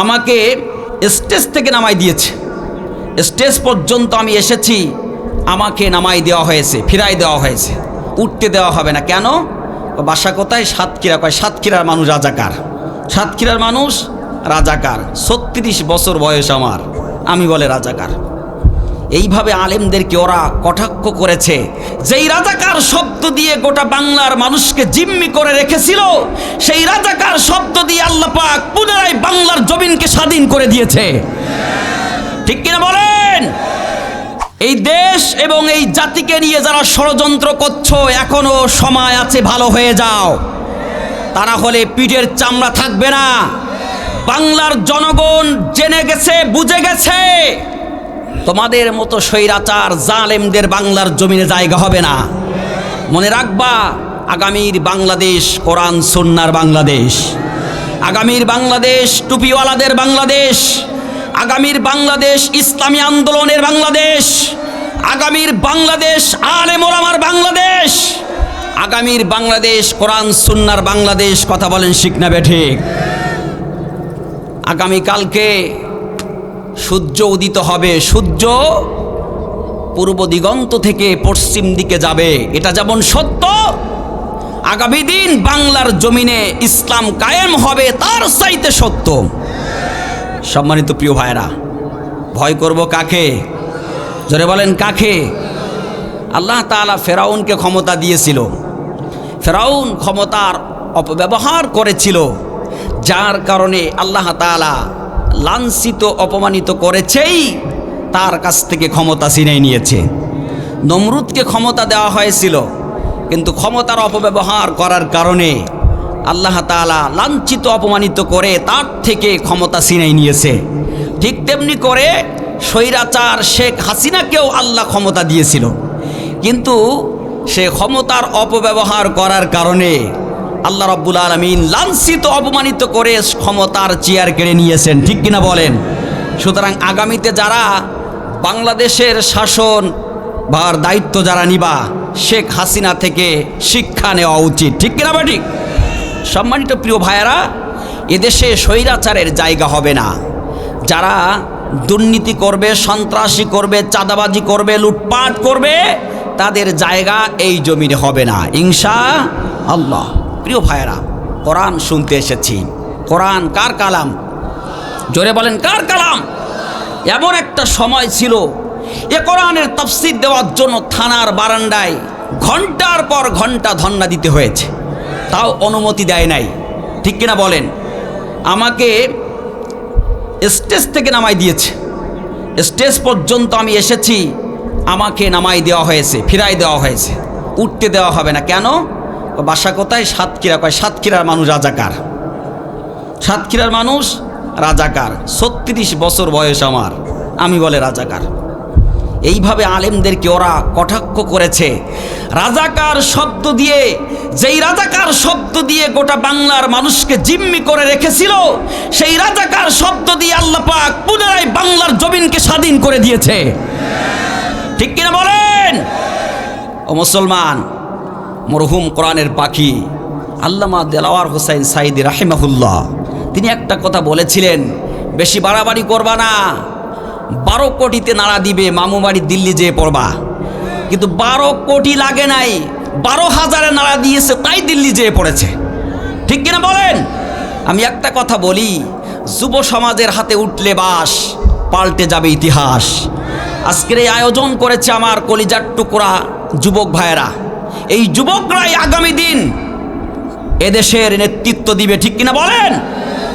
আমাকে স্টেজ থেকে নামাই দিয়েছে, স্টেজ পর্যন্ত আমি এসেছি, আমাকে নামাই দেওয়া হয়েছে, ফিরাই দেওয়া হয়েছে, উঠতে দেওয়া হবে না। কেন? বাসা কোথায়? সাতক্ষীরা। কয় সাতক্ষীরার মানুষ রাজাকার, সাতক্ষীরার মানুষ রাজাকার। 36 বছর বয়স আমার, আমি বলে রাজাকার। এইভাবে আলেমদেরকে ওরা কটাক্ষ করেছে। যেই রাজাকার শব্দ দিয়ে গোটা বাংলার মানুষকে জিম্মি করে রেখেছিল, সেই রাজাকার শব্দ দিয়ে আল্লাহ পাক পুনরায় বাংলার জমিনকে স্বাধীন করে দিয়েছে। ঠিক কিনা বলেন? এই দেশ এবং এই জাতিকে নিয়ে যারা ষড়যন্ত্র করছো, এখনো সময় আছে, ভালো হয়ে যাও, তা না হলে পিঠের চামড়া থাকবে না। বাংলার জনগণ জেনে গেছে, বুঝে গেছে, তোমাদের মতো স্বৈরাচার জালেমদের বাংলার জমিনে জায়গা হবে না। মনে রাখবা, আগামীর বাংলাদেশ কোরআন সুন্নাহর বাংলাদেশ, আগামীর বাংলাদেশ টুপিওয়ালাদের বাংলাদেশ, আগামীর বাংলাদেশ ইসলামী আন্দোলনের বাংলাদেশ, আগামীর বাংলাদেশ আলেম ওলামার বাংলাদেশ, আগামীর বাংলাদেশ কোরআন সুন্নাহর বাংলাদেশ। কথা বলেন ঠিক না বেঠিক? আগামীকালকে সূর্য উদিত হবে, সূর্য পূর্ব দিগন্ত থেকে পশ্চিম দিকে যাবে, এটা যেমন সত্য, আগামী দিন বাংলার জমিনে ইসলাম কায়েম হবে তার চাইতে সত্য। সম্মানিত প্রিয় ভাইরা, ভয় করব কাকে? জোরে বলেন কাকে? আল্লাহ তাআলা ফেরাউনকে ক্ষমতা দিয়েছিল, ফেরাউন ক্ষমতার অপব্যবহার করেছিল, যার কারণে আল্লাহ তাআলা লাঞ্ছিত অপমানিত করেছেই, তার কাছ থেকে ক্ষমতা ছিনিয়ে নিয়েছে। নমরুদকে ক্ষমতা দেওয়া হয়েছিল, কিন্তু ক্ষমতার অপব্যবহার করার কারণে আল্লাহ তাআলা লাঞ্ছিত অপমানিত করে তার থেকে ক্ষমতা ছিনিয়ে নিয়েছে। ঠিক তেমনি করে স্বৈরাচার শেখ হাসিনাকেও আল্লাহ ক্ষমতা দিয়েছিল, কিন্তু সে ক্ষমতার অপব্যবহার করার কারণে আল্লাহ রাব্বুল আলামিন লাঞ্ছিত অপমানিত করে ক্ষমতার চেয়ার কেড়ে নিয়েছেন। ঠিক কিনা বলেন? সুতরাং আগামীতে যারা বাংলাদেশের শাসন ভার দায়িত্ব যারা নিবা, শেখ হাসিনা থেকে শিক্ষা নেওয়া উচিত। ঠিক কিনা বা ঠিক? সম্মানিত প্রিয় ভাইয়েরা, এদেশে স্বৈরাচারের জায়গা হবে না। যারা দুর্নীতি করবে, সন্ত্রাসী করবে, চাঁদাবাজি করবে, লুটপাট করবে, তাদের জায়গা এই জমিনে হবে না ইনশাআল্লাহ। প্রিয় ভাইয়েরা, কোরআন শুনতে এসেছি। কোরআন কার কালাম? জোরে বলেন কার কালাম? এমন একটা সময় ছিল, এ কোরআনের তাফসীর দেওয়ার জন্য থানার বারান্দায় ঘন্টার পর ঘন্টা ধর্ণা দিতে হয়েছে, তাও অনুমতি দেয় নাই। ঠিক কিনা বলেন? আমাকে স্টেজ থেকে নামাই দিয়েছে, স্টেজ পর্যন্ত আমি এসেছি, আমাকে নামাই দেওয়া হয়েছে, ফিরাই দেওয়া হয়েছে, উঠতে দেওয়া হবে না। কেন? বাসা কোথায়? সাতক্ষীরা। কয় সাতক্ষীরার মানুষ রাজাকার, সাতক্ষীরার মানুষ রাজাকার। 36 বছর বয়স আমার, আমি বলে রাজাকার। এইভাবে আলেমদেরকে ওরা কটাক্ষ করেছে। রাজাকার শব্দ দিয়ে, যেই রাজাকার শব্দ দিয়ে গোটা বাংলার মানুষকে জিম্মি করে রেখেছিল, সেই রাজাকার শব্দ দিয়ে আল্লাহ পাক পুনরায় বাংলার জমিনকে স্বাধীন করে দিয়েছে। ঠিক কিনা বলেন? ও মুসলমান, মরহুম কোরআনের পাখি আল্লামা দেলাওয়ার হোসাইন সাঈদী রাহিমাহুল্লাহ, তিনি একটা কথা বলেছিলেন, বেশি বাড়াবাড়ি করবা না, 12 কোটিতে নাড়া দিবে, মামু বাড়ি দিল্লি যেয়ে পড়বা। কিন্তু 12 কোটি লাগে নাই, 12,000-এ নাড়া দিয়েছে, তাই দিল্লি যেয়ে পড়েছে। ঠিক কিনা বলেন? আমি একটা কথা বলি, যুব সমাজের হাতে উঠলে বাস, পাল্টে যাবে ইতিহাস। আজকের এই আয়োজন করেছে আমার কলিজার টুকরা যুবক ভাইয়েরা। এই যুবকরাই আগামী দিন এদেশের নেতৃত্ব দিবে। ঠিক কিনা বলেন?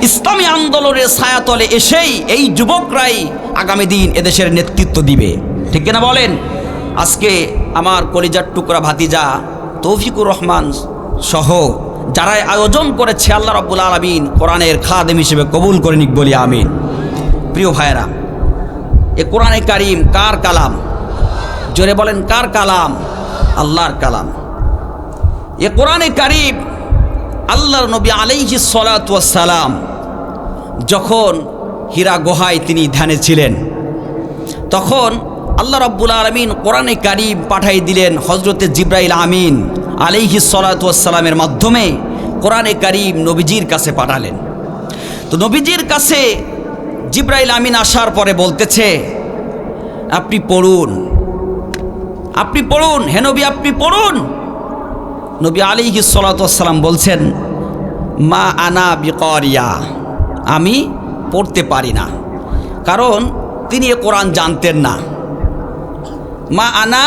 ইসলামী আন্দোলনের ছায়াতলে এসেই এই যুবকরাই আগামী দিন এদেশের নেতৃত্ব দিবে। ঠিক কিনা বলেন? আজকে আমার কলিজার টুকরা ভাতিজা তৌফিকুর রহমান সহ যারাই আয়োজন করেছে, আল্লাহ রাব্বুল আলামিন কোরআনের খাদেম হিসেবে কবুল করে নিক বলি আমিন। প্রিয় ভাইয়েরা, এ কোরআনে কারিম কার কালাম? জোরে বলেন কার কালাম? আল্লাহর কালাম। এ কোরআনে কারিম আল্লাহর নবী আলাইহিস সালাতু ওয়াস সালাম যখন হীরা গুহায় তিনি ধ্যানে ছিলেন, তখন আল্লাহ রাব্বুল আলামিন কোরআনে কারিম পাঠাই দিলেন হযরতে জিবরাইল আমিন আলাইহিস সালাতু ওয়াস সালামের মাধ্যমে কোরআনে কারিম নবীজির কাছে পাঠালেন। তো নবীজির কাছে জিবরাইল আমিন আসার পরে বলতেছে, আপনি পড়ুন, আপনি পড়ুন, হে নবী আপনি পড়ুন। নবী আলাইহিস সালাতু ওয়াস সালাম বলছেন, মা আনা বিকারিয়া, আমি পড়তে পারি না, কারণ তিনি এ কোরআন জানতেন না। মা আনা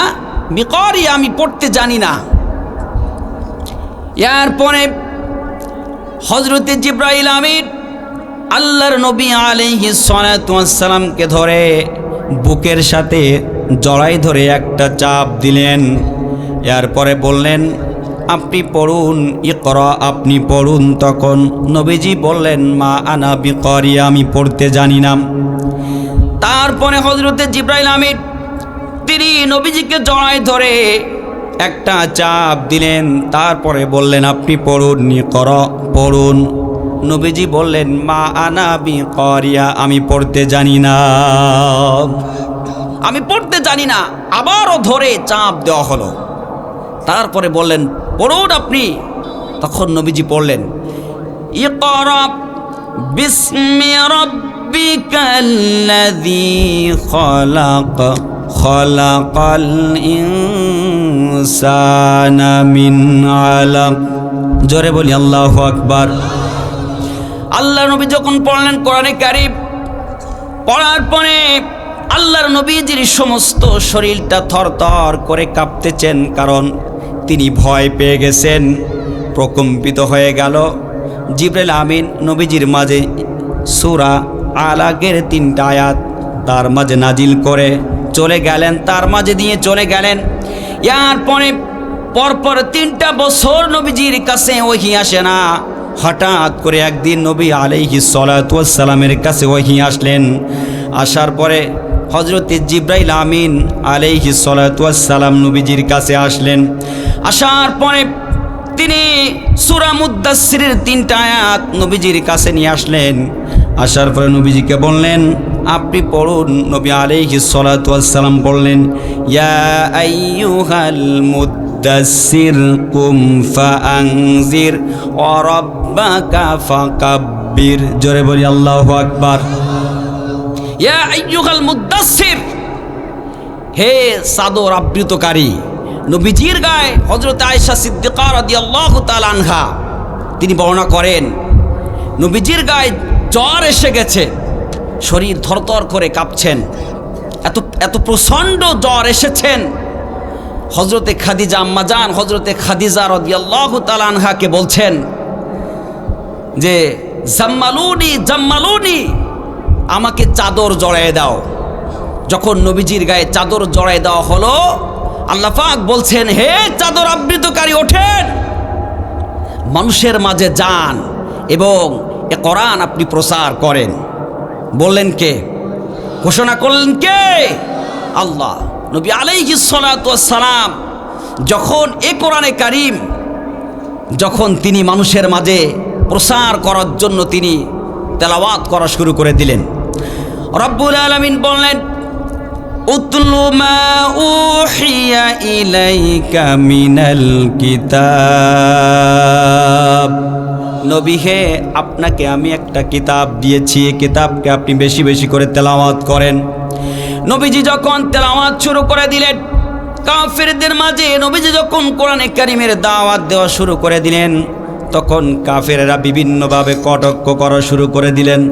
বিকারিয়া, আমি পড়তে জানি না। এরপরে হযরতে জিবরাইল আমিন আল্লাহর নবী আলাইহিস সালাতু ওয়াস সালামকে ধরে বুকের সাথে জড়াই ধরে একটা চাপ দিলেন। এরপরে বললেন, আপনি পড়ুন, ইকরা, আপনি পড়ুন। তখন নবীজি বললেন, মা আনা বিকারিয়া, আমি পড়তে জানি না। তারপরে হযরতে জিবরাইল আমিন তিনি নবীজিকে জড়াই ধরে একটা চাপ দিলেন। তারপরে বললেন, আপনি পড়ুন, ইকরা, পড়ুন। নবীজি বললেন, মা আনা বিকারিয়া, আমি পড়তে জানি না, আমি পড়তে জানি না। আবারও ধরে চাপ দেওয়া হলো। তারপরে বললেন, পড়ুন আপনি। তখন নবীজি পড়লেন, ইকরা বিসমি রাব্বিকাল্লাযী খালাক খালাকাল ইনসানা মিন আলাক। জোরে বলি আল্লাহু আকবার। আল্লাহ নবী যখন পড়লেন কোরআনে কারীম, পড়ার পরে আল্লাহর নবীজির সমস্ত শরীরটা থরথর করে কাঁপতেছেন, কারণ তিনি ভয় পেয়ে গেছেন, প্রকম্পিত হয়ে গেল। জিবরাইল আমিন নবীজির মাঝে সূরা আলাকের 3টা আয়াত তার মাঝে নাজিল করে চলে গেলেন, তার মাঝে দিয়ে চলে গেলেন। এরপরে পরপর 3টা বছর নবীজির কাছে ওহী আসে না। হঠাৎ করে একদিন নবী আলাইহিস সালাতু ওয়াস সালামের কাছে ওহী আসলেন। আসার পরে হযরতে জিবরাইল আমিন আলাইহিস সালাতু ওয়াস সালাম নবীজির কাছে আসলেন। আসার পরে তিনি সূরা মুদ্দাসসিরের 3টা আয়াত নবীজির কাছে নিয়ে আসলেন। আসার পরে নবীজিকে বললেন, আপনি পড়ুন। নবী আলাইহিস সালাতু ওয়াস সালাম বললেন, ইয়া আইয়ুহাল মুদ্দাসসির কুম ফাআনজির ওয়া রাব্বাকা ফাকাব্বির। জোরে বলি আল্লাহু আকবার। ইয়া আইয়ুহাল মুদ্দাসসির, হে চাদর আবৃতকারী। নবীজির গায়ে হযরত আয়েশা সিদ্দিকা রাদিয়াল্লাহু তাআলা আনহা তিনি বর্ণনা করেন, নবীজির গায়ে জ্বর এসে গেছে, শরীর থরথর করে কাঁপছেন, এত প্রচণ্ড জ্বর এসেছেন। হযরতে খাদিজা আম্মাজান হযরতে খাদিজা রাদিয়াল্লাহু তাআলা আনহাকে বলছেন যে, জাম্মালুনি জাম্মালুনি, আমাকে চাদর জড়ায় দাও। যখন নবীজির গায়ে চাদর জড়ায় দেওয়া হলো, আল্লাহ পাক বলছেন, হে চাদর আবৃতকারী, ওঠেন, মানুষের মাঝে যান এবং এ কোরআন আপনি প্রচার করেন। বললেন কে? ঘোষণা করলেন কে? আল্লাহ। নবী আলাইহিস সালাতু ওয়াস সালাম যখন এ কোরআনে কারীম যখন তিনি মানুষের মাঝে প্রচার করার জন্য তিনি তেলাওয়াত করা শুরু করে দিলেন, রব্বুল আলামিন বললেন, উতলু মা উহিয়া ইলাইকা মিনাল কিতাব। নবী হে, আপনাকে আমি একটা কিতাব দিয়েছি, এই কিতাবকে আপনি বেশি বেশি করে তেলাওয়াত করেন। নবীজি যখন তেলাওয়াত শুরু করে দিলেন, কাফেরদের মাঝে নবীজি যখন কোরআনে কারীমের দাওয়াত দেওয়া শুরু করে দিলেন, তখন কাফেররা বিভিন্নভাবে কটাক্ষ করা শুরু করে দিলেন।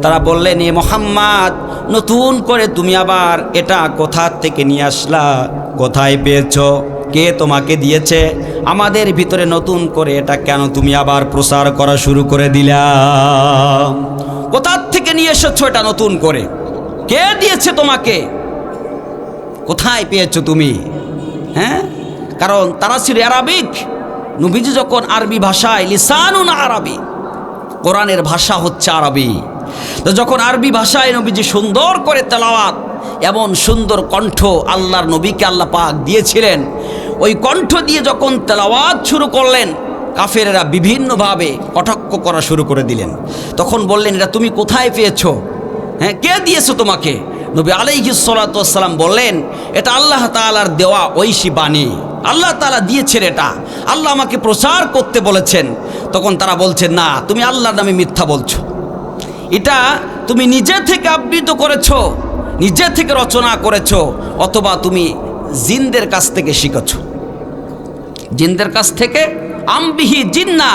তারা বললেন, এ মুহাম্মদ, নতুন করে তুমি আবার এটা কোথা থেকে নিয়ে আসলা? কোথায় পেয়েছো? কে তোমাকে দিয়েছে? আমাদের ভিতরে নতুন করে এটা কেন তুমি আবার প্রচার করা শুরু করে দিলা? কোথা থেকে নিয়ে এসেছো এটা নতুন করে? কে দিয়েছে তোমাকে? কোথায় পেয়েছো তুমি? হ্যাঁ, কারণ তারা ছিল আরবিক। নবীজি যখন আরবি ভাষায়, লিসানুন আরবি, কোরআনের ভাষা হচ্ছে আরবি, তো যখন আরবি ভাষায় নবীজি সুন্দর করে তেলাওয়াত, এমন সুন্দর কণ্ঠ আল্লাহর নবীকে আল্লাহ পাক দিয়েছিলেন, ওই কণ্ঠ দিয়ে যখন তেলাওয়াত শুরু করলেন, কাফেরেরা বিভিন্নভাবে কটাক্ষ করা শুরু করে দিলেন। তখন বললেন, এটা তুমি কোথায় পেয়েছো? হ্যাঁ, কে দিয়েছো তোমাকে? নবী আলাইহিস সালাতু ওয়াস সালাম বললেন, এটা আল্লাহ তাআলার দেওয়া ঐশী বাণী, আল্লাহ তাআলা দিয়েছেন, এটা আল্লাহ আমাকে প্রচার করতে বলেছেন। তখন তারা বলছেন, না, তুমি আল্লাহর নামে মিথ্যা বলছো, এটা তুমি নিজে থেকে আবৃত করেছো, নিজে থেকে রচনা করেছো, অথবা তুমি জিনদের কাছ থেকে শিখেছো। জিনদের কাছ থেকে আমবিহি জিন্না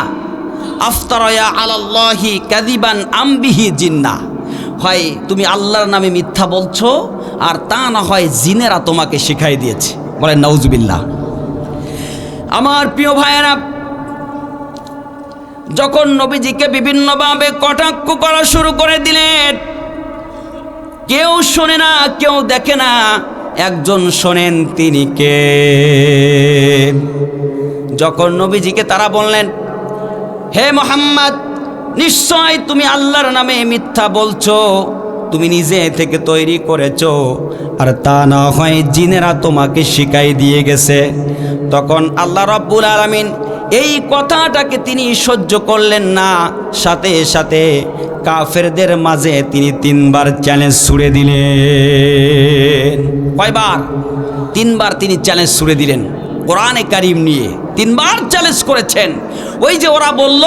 আফতারায়া আলাল্লাহি কাযিবান আমবিহি জিন্না, হয় তুমি আল্লাহর নামে মিথ্যা বলছো, আর তা না হয় জিনেরা তোমাকে শিখাই দিয়েছে। বলেন নাউজুবিল্লাহ। আমার প্রিয় ভাইয়েরা, যখন নবীজিকে বিভিন্নভাবে কটাক্ষ করা শুরু করে দিলেন, কেউ শোনে না, কেউ দেখে না, একজন শোনেন, তিনি কে? যখন নবীজিকে তারা বললেন, হে মুহাম্মদ, নিশ্চয় তুমি আল্লাহর নামে মিথ্যা বলছো, তুমি নিজে থেকে তৈরি করেছো, আর তা না হয় জিনেরা তোমাকে শিখাই দিয়ে গেছে। তখন আল্লাহ রাব্বুল আলামিন এই কথাটাকে তিনি সহ্য করলেন না, সাথে সাথে কাফেরদের মাঝে তিনি 3 বার চ্যালেঞ্জ ছুড়ে দিলেন। কয়বার? 3 বার তিনি চ্যালেঞ্জ ছুড়ে দিলেন কোরআনে কারিম নিয়ে। 3 বার চ্যালেঞ্জ করেছেন। ওই যে ওরা বলল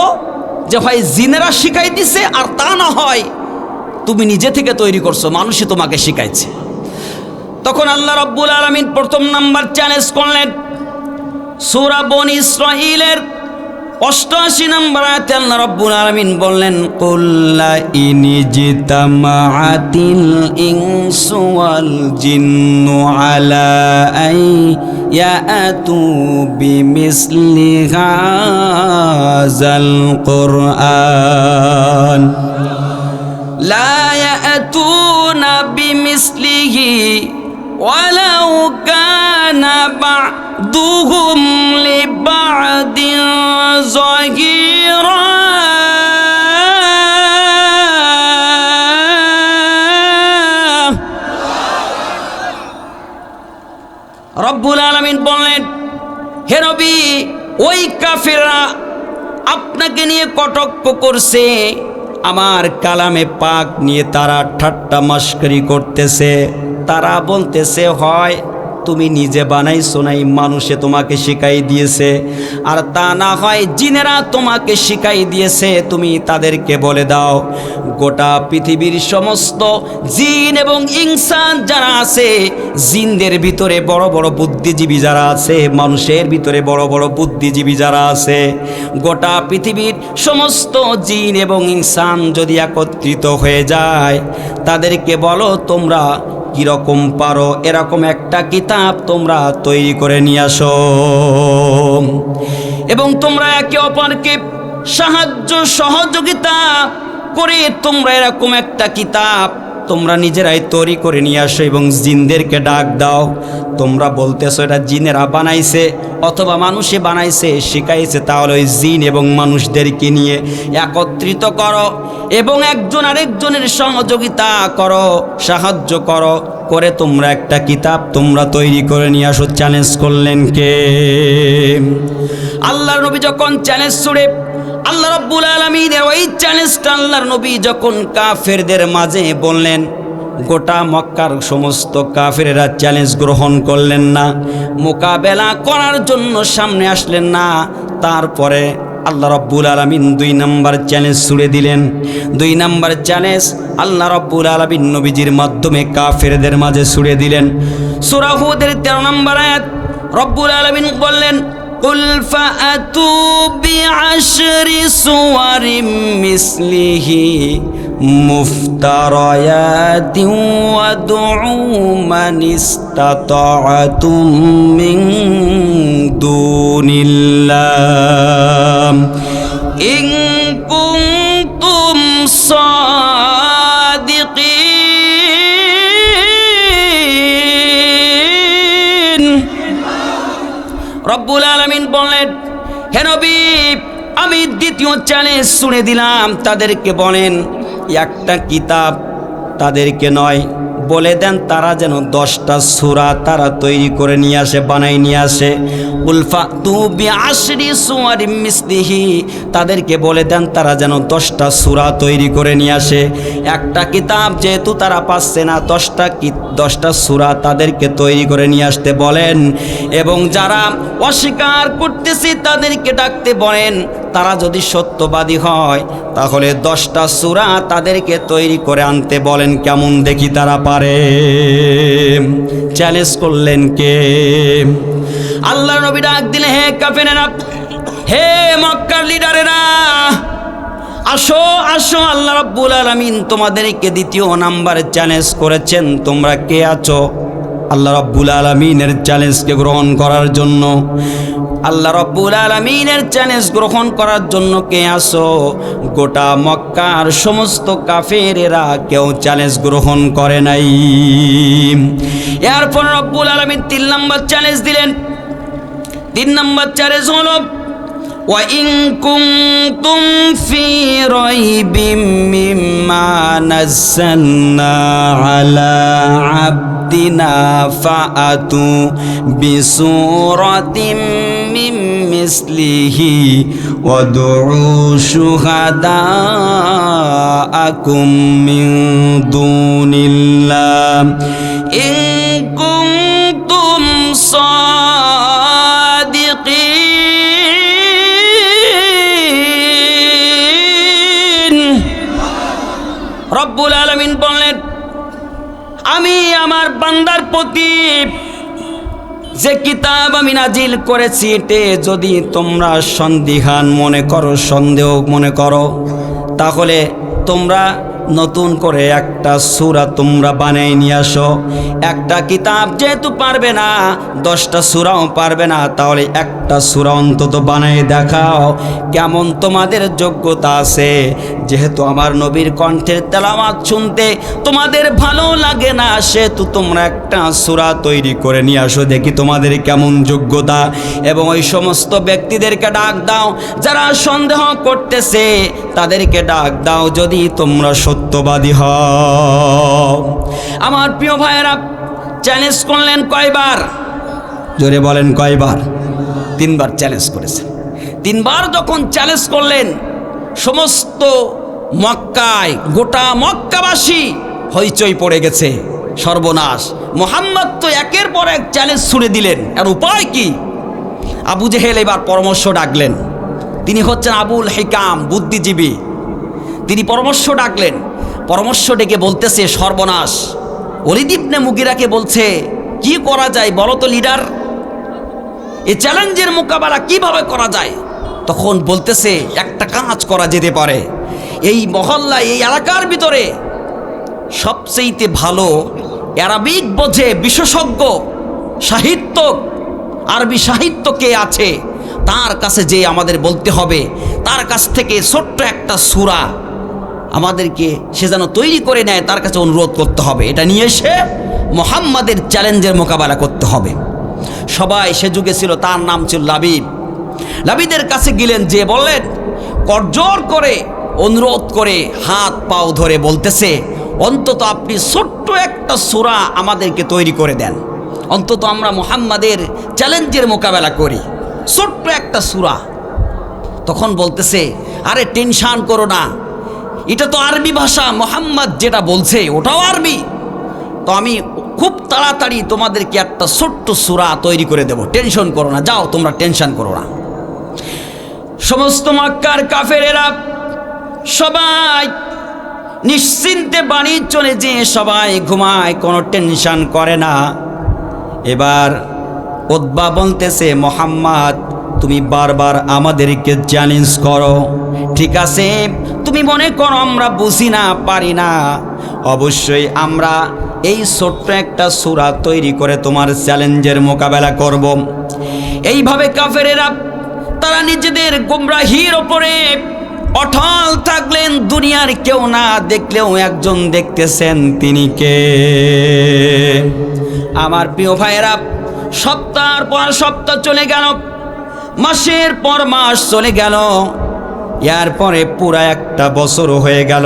যে হয় জিনেরা শিখাই দিছে, আর তা না হয় তুমি নিজে থেকে তৈরি করছো, মানুষই তোমাকে শিখাইছে। তখন আল্লাহ রাব্বুল আলামিন 1 নাম্বার চ্যালেঞ্জ করলেন। সূরা বনী ইসরাঈলের 88 নম্বর আয়াতে আল্লাহ রাব্বুল আলামিন বললেন, কুল লা ইনজিতামাআতিল ইনসু ওয়াল জিন্নু আলা আই ইয়াতু বিমিসলি হাযাল কুরআন লা ইয়াতুনা বিমিসলিহি ওয়ালাউ কানা বা'দুহুম লিবা'দিন যাহিরা। রব্বুল আলামিন বললেন, হে নবী, ওই কাফেররা আপনাকে নিয়ে কটাক্ষ করছে, আমার কালামে পাক নিয়ে তারা ঠাট্টা মাশকরি করতেছে। তারা বলতেছে হয় তুমি নিজে বানাইছো নাই, মানুষে তোমাকে শিখাই দিয়েছে, আর তা না হয় জিনেরা তোমাকে শিখাই দিয়েছে। তুমি তাদেরকে বলে দাও, গোটা পৃথিবীর সমস্ত জিন এবং ইনসান যারা আছে, জিনদের ভিতরে বড় বড় বুদ্ধিজীবী যারা আছে, মানুষের ভিতরে বড় বড় বুদ্ধিজীবী যারা আছে, গোটা পৃথিবীর সমস্ত জিন এবং ইনসান যদি একত্রিত হয়ে যায়, তাদেরকে বলো তোমরা কিরকম পারো, এরকম একটা কিতাব তোমরা তৈরি করে নিয়ে আসো, এবং তোমরা একে অপরকে সাহায্য সহযোগিতা করে তোমরা এরকম একটা কিতাব তোমরা নিজেরাই তৈরি করে নিয়ে আসো, এবং জিনদেরকে ডাক দাও। তোমরা বলতেছো এটা জিনেরা বানাইছে অথবা মানুষে বানাইছে, শিখাইছে, তাহলে ওই জিন এবং মানুষদেরকে নিয়ে একত্রিত করো এবং একজন আরেকজনের সহযোগিতা করো, সাহায্য করো, করে তোমরা একটা কিতাব তোমরা তৈরি করে নিয়ে আসো। চ্যালেঞ্জ করলেন কে? আল্লাহর নবী যখন চ্যালেঞ্জ ছুড়ে, আল্লাহ রাব্বুল আলামিনের ওই চ্যালেঞ্জটা আল্লাহর নবী যখন কাফেরদের মাঝে বললেন, গোটা মক্কার সমস্ত কাফেরেরা চ্যালেঞ্জ গ্রহণ করলেন না, মোকাবেলা করার জন্য সামনে আসলেন না। তারপরে আল্লাহ রাব্বুল আলামিন 2 নাম্বার চ্যালেঞ্জ ছুড়ে দিলেন। 2 নাম্বার চ্যালেঞ্জ আল্লাহ রাব্বুল আলামিন নবীজির মাধ্যমে কাফেরদের মাঝে ছুড়ে দিলেন। সূরা হুদের 13 নম্বর আয়াত রব্বুল আলামিন বললেন, কুল ফাআতু বিআশরি সুওয়ারিম মিসলিহি মুফতারায়াতিন ওয়াদউ মান ইসতাতা'তুম মিন দুনিল্লাহ ইন কুনতুম সাদিকিন। রব্বুল আলামিন বলেন, হে নবী, আমি দ্বিতীয় চ্যালেঞ্জ শুনে দিলাম, তাদেরকে বলেন একটা কিতাব তাদেরকে নয়, বলে দেন তারা যেন 10টা সূরা তারা তৈরি করে নিয়ে আসে, বানাই নিয়ে আসে। উলফাতু বিআশরি সুওয়ারিম মিসলিহি, তাদেরকে বলে দেন তারা যেন 10টা সূরা তৈরি করে নিয়ে আসে। একটা কিতাব যেহেতু তারা পাচ্ছে না, 10টা সূরা তাদেরকে তৈরি করে নিয়ে আসতে বলেন, এবং যারা অস্বীকার করতেছে তাদেরকে ডাকতে বলেন, তারা যদি সত্যবাদী হয় তাহলে 10টা সূরা তাদেরকে তৈরি করে আনতে বলেন, কেমন দেখি তারা পারে। চ্যালেঞ্জ করলেন কে? আল্লাহ নবী ডাক দিলে, হে কাফেরেরা, হে মক্কার লিডারেরা, আসো আসো, আল্লাহ রাব্বুল আলামিন তোমাদেরকে দ্বিতীয় নাম্বারে চ্যালেঞ্জ করেছেন। তোমরা কে আছো আল্লাহ রাব্বুল আলামিনের চ্যালেঞ্জকে গ্রহণ করার জন্য? আল্লাহ রাব্বুল আলামিনের চ্যালেঞ্জ গ্রহণ করার জন্য কে আসো? গোটা মক্কার সমস্ত কাফেরেরা কেউ চ্যালেঞ্জ গ্রহণ করে নাই। এরপর রাব্বুল আলামিন 3 নাম্বার চ্যালেঞ্জ দিলেন। 3 নাম্বার চ্যালেঞ্জ হলো, وَإِن كُنتُمْ فِي رَيْبٍ مِّمَّا نَزَّلْنَا عَلَى عَبْدِنَا فَأْتُوا بِسُورَةٍ مِّن مِّثْلِهِ وَادْعُوا شُهَدَاءَكُم مِّن دُونِ اللَّهِ إِن كُنتُمْ صَادِقِينَ। রব্বুল আলামিন বললেন, আমি আমার বান্দার প্রতি যে কিতাব আমি নাজিল করেছি এতে যদি তোমরা সন্দিহান মনে করো, সন্দেহ মনে করো, তাহলে তোমরা নতুন করে একটা সূরা তোমরা বানিয়ে নিয়ে আসো। একটা কিতাব যেহেতু পারবে না, 10টা সূরাও পারবে না, তাহলে একটা সূরা অন্তত বানিয়ে দেখাও, কেমন তোমাদের যোগ্যতা আছে। যেহেতু আমার নবীর কণ্ঠের তেলাওয়াত শুনতে তোমাদের ভালো লাগে না, সেহেতু তোমরা একটা সূরা তৈরি করে নিয়ে আসো, দেখি তোমাদের কেমন যোগ্যতা। এবং ওই সমস্ত ব্যক্তিদেরকে ডাক দাও যারা সন্দেহ করতেছে, তাদেরকে ডাক দাও যদি তোমরা সত্যবাদী হও। আমার প্রিয় ভাইয়েরা, চ্যালেঞ্জ করলেন কয়বার? জোরে বলেন কয়বার? 3 বার চ্যালেঞ্জ করেছেন। 3 বার যখন চ্যালেঞ্জ করলেন, সমস্ত মক্কায়, গোটা মক্কাবাসী হইচই পড়ে গেছে, সর্বনাশ। মুহাম্মদ তো একের পর এক চ্যালেঞ্জ ছুড়ে দিলেন, আর উপায় কি? আবু জেহেল এবার পরামর্শ ডাকলেন। তিনি হচ্ছেন আবুল হিকাম, বুদ্ধিজীবী। তিনি পরামর্শ ডাকলেন। পরামর্শ ডেকে বলতেছে, সর্বনাশ। ওলীদ ইবনে মুগীরাকে বলছে, কি করা যায় বলো তো লিডার, এই চ্যালেঞ্জের মোকাবেলা কিভাবে করা যায়? তখন বলতেছে, একটা কাজ করা যেতে পারে। এই মহল্লায়, এই এলাকার ভিতরে সবচেয়ে ভালো আরবিক বোঝে বিশেষজ্ঞ সাহিত্য, আরবি সাহিত্য কে আছে, তার কাছে যে আমাদের বলতে হবে, তার কাছ থেকে ছোট্ট একটা সূরা আমাদেরকে সে যেন তৈরি করে নেয়, তার কাছে অনুরোধ করতে হবে। এটা নিয়ে এসে মুহাম্মাদের চ্যালেঞ্জের মোকাবেলা করতে হবে। সবাই সে যুগে ছিল, তার নাম ছিল লাবিদ। লাবিদের কাছে গেলেন, যে বললেন, করজোর করে অনুরোধ করে হাত পাও ধরে বলতেছে, অন্তত আপনি ছোট্ট একটা সূরা আমাদেরকে তৈরি করে দেন, অন্তত আমরা মুহাম্মাদের চ্যালেঞ্জের মোকাবেলা করি, ছোট্ট একটা সূরা। তখন বলতেছে, আরে টেনশন করো না, এটা তো আরবি ভাষা, মুহাম্মদ যেটা বলছে ওটাও আরবি, তো আমি খুব তাড়াতাড়ি তোমাদেরকে একটা ছোট্ট সূরা তৈরি করে দেব, টেনশন করো না, যাও তোমরা টেনশন করো না। সমস্ত মক্কার কাফেরেরা সবাই নিশ্চিন্তে বাড়ি চলে যেয়ে সবাই ঘুমায়, কোনো টেনশন করে না। এবার উতবা বলতেছে, মুহাম্মদ তুমি বারবার আমাদেরকে চ্যালেঞ্জ করো, ঠিক আছে, তুমি মনে করো আমরা বুঝি না, পারি না, অবশ্যই আমরা এই ছোট্ট একটা সূরা তৈরি করে তোমার চ্যালেঞ্জের মোকাবেলা করব। এইভাবে কাফেরেরা তারা নিজেদের গোমরাহির ওপরে অটল থাকলেন। দুনিয়ার কেউ না দেখলেও একজন দেখতেছেন, তিনি কে? আমার প্রিয় ভাইয়েরা, সপ্তাহের পর সপ্তাহ চলে গেল, মাসের পর মাস চলে গেল, এরপরে পুরা একটা বছর হয়ে গেল।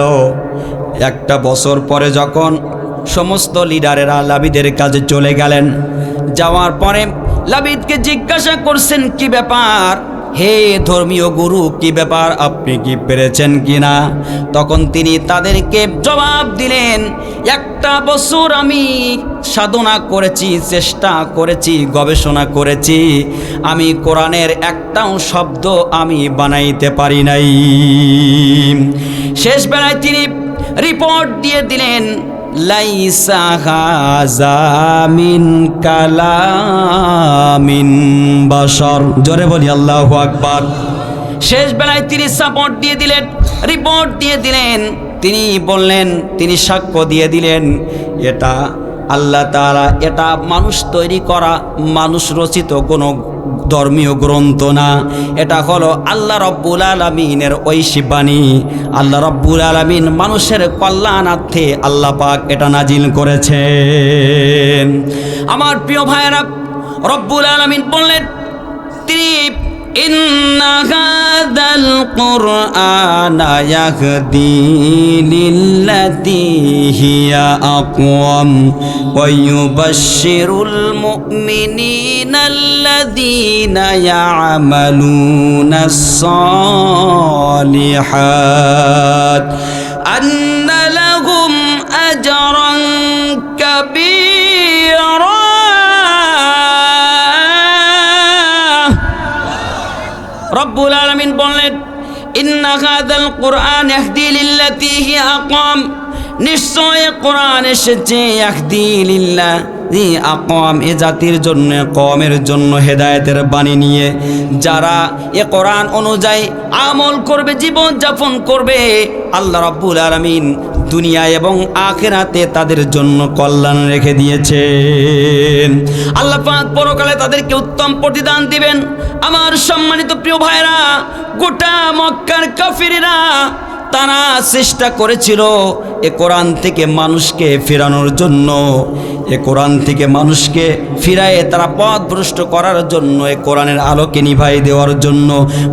একটা বছর পরে যখন সমস্ত লিডারেরা লাবিদের কাছে চলে গেলেন, যাওয়ার পরে লাবিদকে জিজ্ঞাসা করছেন, কি ব্যাপার, হে ধর্মীয় গুরু, কি ব্যাপার, আপনি কি পেরেছেন কিনা? তখন তিনি তাদেরকে জবাব দিলেন, 1টা বছর আমি সাধনা করেছি, চেষ্টা করেছি, গবেষণা করেছি, আমি কোরআনের একটাও শব্দ আমি বানাইতে পারি নাই। শেষ বেলায় তিনি রিপোর্ট দিয়ে দিলেন, লাইসা হাযা মিন কালামিন বাশার। জোরে বলি আল্লাহু আকবার। শেষ বেলায় তিনি সাপোর্ট দিয়ে দিলেন, রিপোর্ট দিয়ে দিলেন, তিনি বললেন, তিনি সাক্ষ্য দিয়ে দিলেন, এটা আল্লাহ তাআলা, এটা মানুষ তৈরি করা, মানুষ রচিত কোনো ধর্মীয় গ্রন্থ না, এটা হলো আল্লাহ রব্বুল আলামিনের ঐশী বাণী। আল্লাহ রব্বুল আলামিন মানুষের কল্যাণার্থে আল্লাহ পাক এটা নাজিল করেছেন। আমার প্রিয় ভাইয়েরা, রব্বুল আলামিন বললেন, তিনি ইন্না হাযাল কুরআনা ইয়াহদি লিল্লাতী হিয়া আকওয়াম ওয়া ইউবাশশিরুল মুমিনিনা আল্লাযীনা ইয়া'মালুনাস সালিহাত আন্না লাহুম আজরান কাবীরা। রব্বুল আলামিন বললেন, ইন্না হাযাল কুরআন ইয়াহদি লিল্লাতী হিয়া আকওয়াম, নিশ্চয় কোরআন এসেছে ইয়াহদি লিল্লাতী আকওয়াম, এ জাতির জন্য, কওমের জন্য হেদায়েতের বাণী নিয়ে। যারা এ কোরআন অনুযায়ী আমল করবে, জীবন যাপন করবে, আল্লাহ রাব্বুল আলামিন দুনিয়া এবং আখিরাতে তাদের জন্য কল্যাণ রেখে দিয়েছেন। আল্লাহ পাক পরকালে তাদেরকে উত্তম প্রতিদান দিবেন। আমার সম্মানিত প্রিয় ভাইরা, গোটা মক্কার কাফিররা তারা চেষ্টা করেছিল এ কোরআন থেকে মানুষকে ফেরানোর জন্য, এ কোরআন থেকে মানুষকে ফিরায়ে তারা পথভ্রষ্ট করার জন্য, এ কোরআনের আলোকে নিভাই দেওয়ার জন্য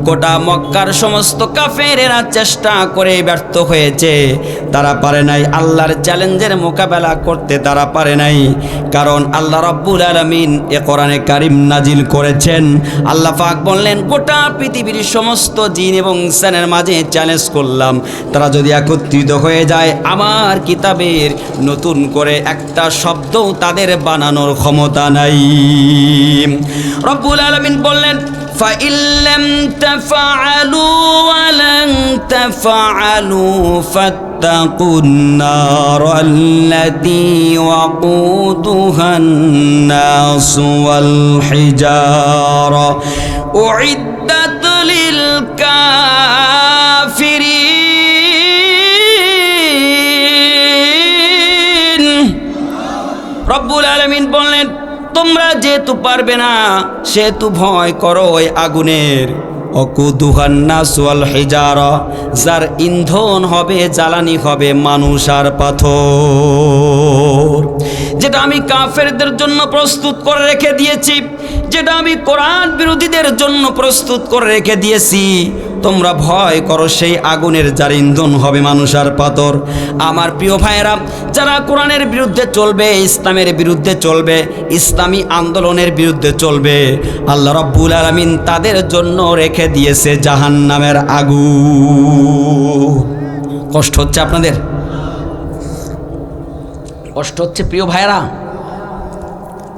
গোটা মক্কার সমস্ত কাফেরেরা চেষ্টা করে ব্যর্থ হয়েছে। তারা পারে নাই, আল্লাহর চ্যালেঞ্জের মোকাবেলা করতে তারা পারে নাই। কারণ আল্লাহ রাব্বুল আলামিন এ কোরআনে কারিম নাজিল করেছেন। আল্লাহ পাক বললেন, গোটা পৃথিবীর সমস্ত জিন এবং ইনসানের মাঝে চ্যালেঞ্জ করলাম, তারা যদি একত্রিত হয়ে যায়, আমার কিতাবের নতুন করে একটা শব্দ তাদের বানানোর ক্ষমতা নাই। রব্বুল আলামিন বললেন, فَإِن لَّمْ تَفْعَلُوا وَلَن تَفْعَلُوا فَاتَّقُوا النَّارَ الَّتِي وَقُودُهَا النَّاسُ وَالْحِجَارَةُ أُعِدَّتْ لِلْكَافِرِينَ। রব্বুল আলামিন বললেন, তোমরা যেহেতু পারবে না, সেহেতু ভয় করো ওই আগুনের, ওয়াকুদুহান নাস ওয়াল হিজারা, যার ইন্ধন হবে, জ্বালানি হবে মানুষ আর পাথর। যেটা আমি কাফেরদের জন্য প্রস্তুত করে রেখে দিয়েছি, যেটা আমি কোরআন বিরোধীদের জন্য প্রস্তুত করে রেখে দিয়েছি, তোমরা ভয় করো সেই আগুনের, যার ইন্ধন হবে মানুষ আর পাথর। আমার প্রিয় ভাইয়েরা, যারা কোরআনের বিরুদ্ধে চলবে, ইসলামের বিরুদ্ধে চলবে, ইসলামী আন্দোলনের বিরুদ্ধে চলবে, আল্লাহ রাব্বুল আলামিন তাদের জন্য রেখে দিয়েছে জাহান্নামের আগুন। কষ্ট হচ্ছে আপনাদের? কষ্ট হচ্ছে প্রিয় ভাইয়েরা?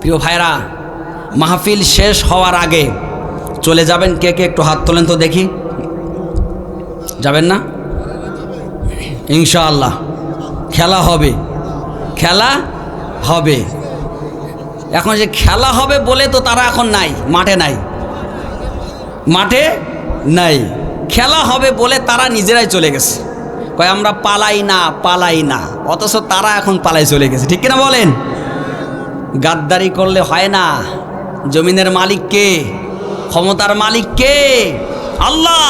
প্রিয় ভাইয়েরা, মাহফিল শেষ হওয়ার আগে চলে যাবেন কে কে? একটু হাত তোলেন তো দেখি। যাবেন না? ইনশাআল্লাহ খেলা হবে, খেলা হবে। এখন যে খেলা হবে বলে তো তারা এখন নাই, মাঠে নাই, মাঠে নাই। খেলা হবে বলে তারা নিজেরাই চলে গেছে, কয় আমরা পালাই না, পালাই না। অথচ তারা এখন পালাই চলে গেছে, ঠিক কিনা বলেন? গাদ্দারি করলে হয় না। জমিনের মালিক কে? ক্ষমতার মালিক কে? আল্লাহ।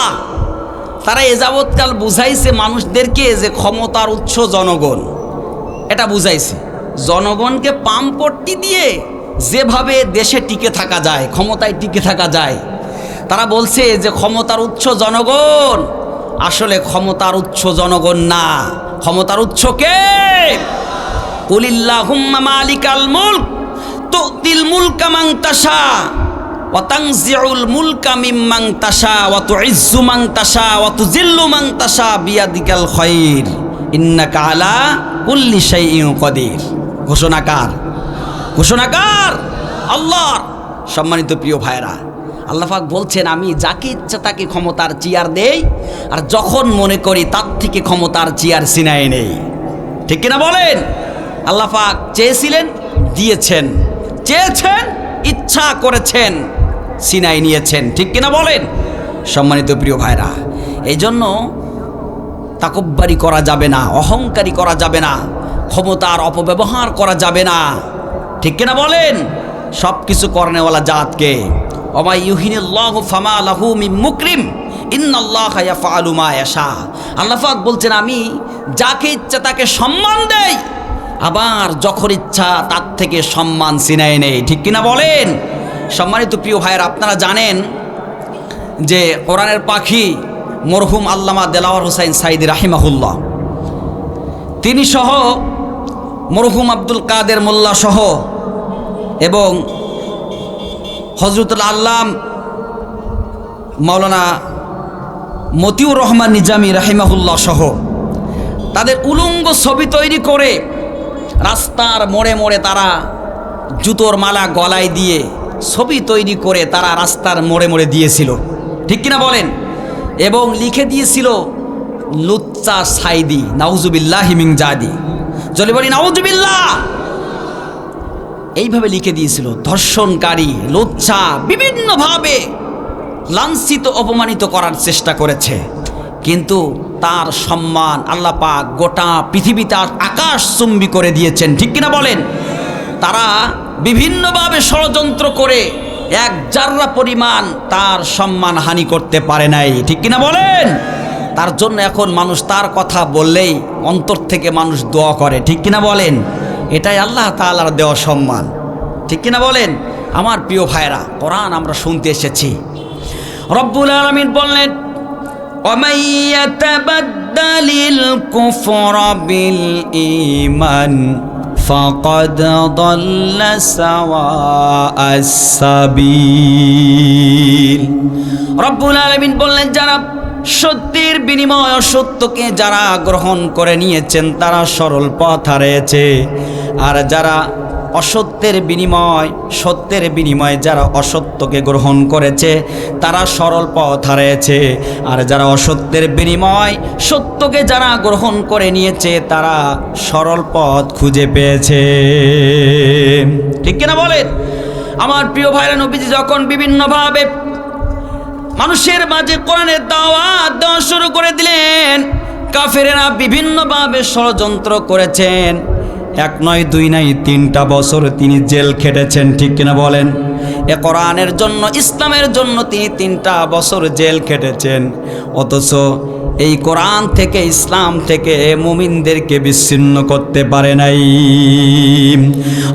তারা এযাবৎকাল বুঝাইছে মানুষদেরকে যে ক্ষমতার উৎস জনগণ, এটা বুঝাইছে। জনগণকে পামপট্টি দিয়ে যেভাবে দেশে টিকে থাকা যায়, ক্ষমতায় টিকে থাকা যায়, তারা বলছে যে ক্ষমতার উৎস জনগণ। আসলে ক্ষমতার উৎস জনগণ না, ক্ষমতার উৎস কে? কুলিল্লাহুম্মা মালিকাল মুলক তুতিল মুলকা মান তাশা ওয়া তানজিউল মুলকা মিম্মান তাশা ওয়া তুইজ্জু মান তাশা ওয়া তুযিল্লু মান তাশা বিয়াদিকাল খায়র ইন্নাকা আলা কুল্লি শাইইন কাদির। ঘোষণাকার আল্লাহ। সম্মানিত প্রিয় ভাইরা, আল্লাহ পাক বলছেন আমি যাকে ইচ্ছা তাকে ক্ষমতার চেয়ার দেই, আর যখন মনে করি তার থেকে ক্ষমতার চেয়ার ছিনায় নেই। ঠিক কিনা বলেন? আল্লাহ পাক চেয়েছিলেন, দিয়েছেন, চেয়েছেন, ইচ্ছা করেছেন, ছিনাই নিয়েছেন। ঠিক কিনা বলেন? সম্মানিত প্রিয় ভাইরা, এই জন্য তাকব্বারি করা যাবে না, অহংকারী করা যাবে না, ক্ষমতার অপব্যবহার করা যাবে না। ঠিক কিনা বলেন? সব কিছু করনেওয়ালা জাতকে ওমা ইউহিনিল্লাহু ফামা লাহু মিন মুকরিম ইন্নাল্লাহা ইয়াফআলু মা ইয়াশা। আল্লাহ পাক বলছেন আমি যাকে ইচ্ছা তাকে সম্মান দেই, আবার যখন ইচ্ছা তার থেকে সম্মান ছিনাই নেই। ঠিক কিনা বলেন? সম্মানিত প্রিয় ভাইয়েরা, আপনারা জানেন যে কোরআনের পাখি মরহুম আল্লামা দেলাওয়ার হোসাইন সাইদি রাহিমাহুল্লাহ, তিনি সহ মরহুম আব্দুল কাদের মোল্লা সহ এবং হজরতুল আল্লাম মাওলানা মতিউর রহমান নিজামী রাহিমাহুল্লাহ সহ তাদের উলঙ্গ ছবি তৈরি করে রাস্তার মোড়ে মোড়ে তারা জুতোর মালা গলায় দিয়ে ছবি তৈরি করে তারা রাস্তার মোড়ে মোড়ে দিয়েছিল। ঠিক কিনা বলেন? এবং লিখে দিয়েছিল লুচ্চা সাইদি নাউজুবিল্লাহি মিন জাদি। জলে বলি নাউজুবিল্লাহ। এইভাবে লিখে দিয়েছিল। ধর্ষণকারী, লুচ্চা, বিভিন্নভাবে লাঞ্ছিত অপমানিত করার চেষ্টা করেছে, কিন্তু তার সম্মান আল্লাহ পাক গোটা পৃথিবীতে আকাশ চুম্বি করে দিয়েছেন। ঠিক কিনা বলেন? তারা বিভিন্নভাবে ষড়যন্ত্র করে এক জাররা পরিমাণ তার সম্মান হানি করতে পারে নাই। ঠিক কিনা বলেন? তার জন্য এখন মানুষ তার কথা বললেই অন্তর থেকে মানুষ দোয়া করে। ঠিক কিনা বলেন? এটাই আল্লাহ তাআলার দেওয়া সম্মান। ঠিক কিনা বলেন? আমার প্রিয় ভাইরা, কোরআন আমরা শুনতে এসেছি, রব্বুল আলামিন বললেন ওয়ামান ইয়াতাবাদ্দালিল কুফরা বিল ঈমান ফাকাদ দাল্লা সাওয়াআস সাবিল। রব্বুল আলামিন বললেন যারা সত্যের বিনিময় অসত্যকে যারা গ্রহণ করে নিয়েছেন তারা সরল পথ হারিয়েছে, আর যারা অসত্যের বিনিময় সত্যের বিনিময়ে যারা অসত্যকে গ্রহণ করেছে তারা সরল পথ হারিয়েছে, আর যারা অসত্যের বিনিময় সত্যকে যারা গ্রহণ করে নিয়েছে তারা সরল পথ খুঁজে পেয়েছে। ঠিক কিনা বলেন? আমার প্রিয় ভাইরা, নবীজি যখন বিভিন্নভাবে মানুষের মাঝে কোরআনের দাওয়াত দেওয়া শুরু করে দিলেন, কাফেরেরা বিভিন্নভাবে ষড়যন্ত্র করেছেন। এক নয়, দুই নয়, 3টা বছর তিনি জেল খেটেছেন। ঠিক কিনা বলেন? এ কোরআনের জন্য, ইসলামের জন্য তিনি 3টা বছর জেল খেটেছেন। অথচ এই কোরআন থেকে, ইসলাম থেকে মুমিনদেরকে বিচ্ছিন্ন করতে পারে নাই।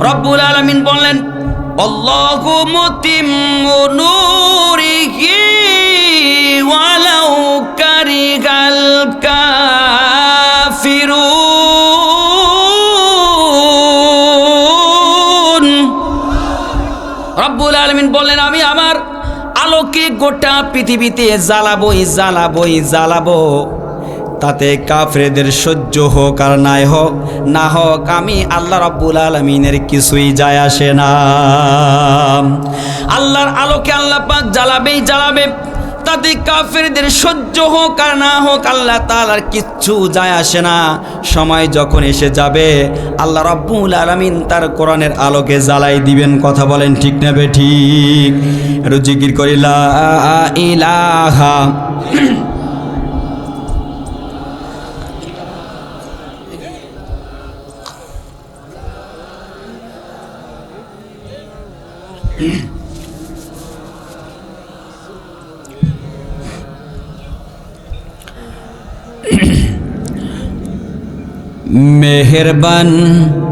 রব্বুল আলামিন বললেন আল্লাহু মুতিম্মু নূরিহি ওয়ালাউ কারিহাল কাফিরুন। রব্বুল আলামিন বললেন আমি আমার আলোকে গোটা পৃথিবীতে জ্বালাবই জ্বালাবই জ্বালাবো, তাতে কাফেরদের সহ্য হোক আর না হোক আমি আল্লাহ রাব্বুল আলামিনের কিছুই যায় আসে না। আল্লাহর আলোকে আল্লাহ পাক জ্বালাবেই জ্বালাবে, তাতে কাফেরদের সহ্য হোক আর না হোক আল্লাহ তাআলার কিচ্ছু যায় আসে না। সময় যখন এসে যাবে আল্লাহ রাব্বুল আলামিন তার কোরআনের আলোকে জ্বালাই দিবেন। কথা বলেন ঠিক না বেঠিক? একটু জিকির করি লা ইলাহা। মেহেরবান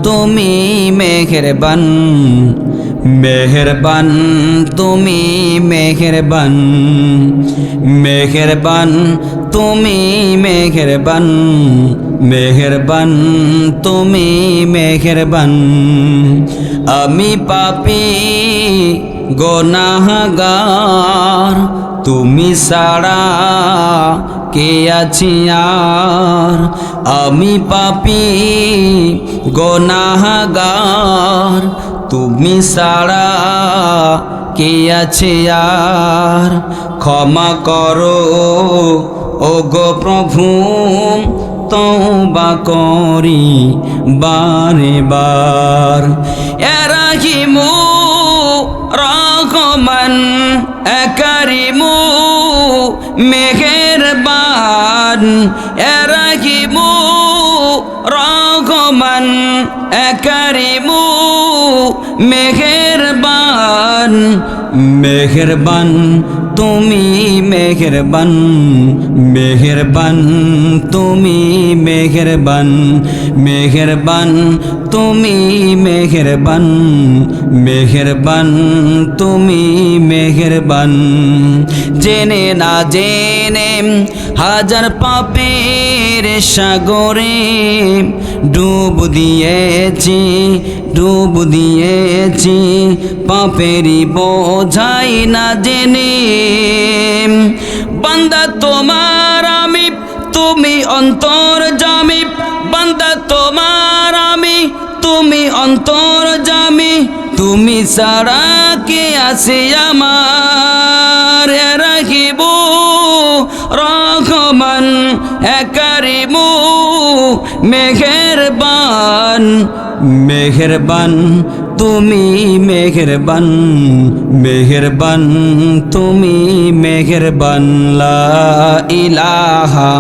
তুমি মেহেরবান, মেহেরবান তুমি মেহেরবান, মেহেরবান তুমি মেহেরবান, মেহেরবান তুমি মেহেরবান। আমি পাপী গুনাহগার, তুমি ছাড়া কে আছি আর। আমি পাপী গুনাহগার, তুমি ছাড়া কে আছে আর। ক্ষমা করো ও গো প্রভু, তওবা করি বারে বার। ইয়া রাহিমু রহমান কারিমু মেহেরবান। ইয়া রাহিমু রহমান কারিমু মেহেরবান। মেহেরবান তুমি মেহেরবান, মেহেরবান তুমি মেহেরবান। মেহেরবান তুমি মেহেরবান, মেহেরবান তুমি মেহেরবান। জেনে না জেনে হাজার পাপের সাগরে ডুব দিয়েছি, ডুব দিয়েছি পাপেরই বোঝাই না জেনে। বান্দা তোমার আমি, তুমি অন্তর্যামী। বান্দা তোমার আমি, তুমি অন্তর্যামী। তুমি ছাড়া কে আছে আমার। রাখিবু রহমান কারিমু মেহেরবান। মেহেরবান তুমি মেহেরবান, মেহেরবান তুমি মেহেরবান। লা ইলাহা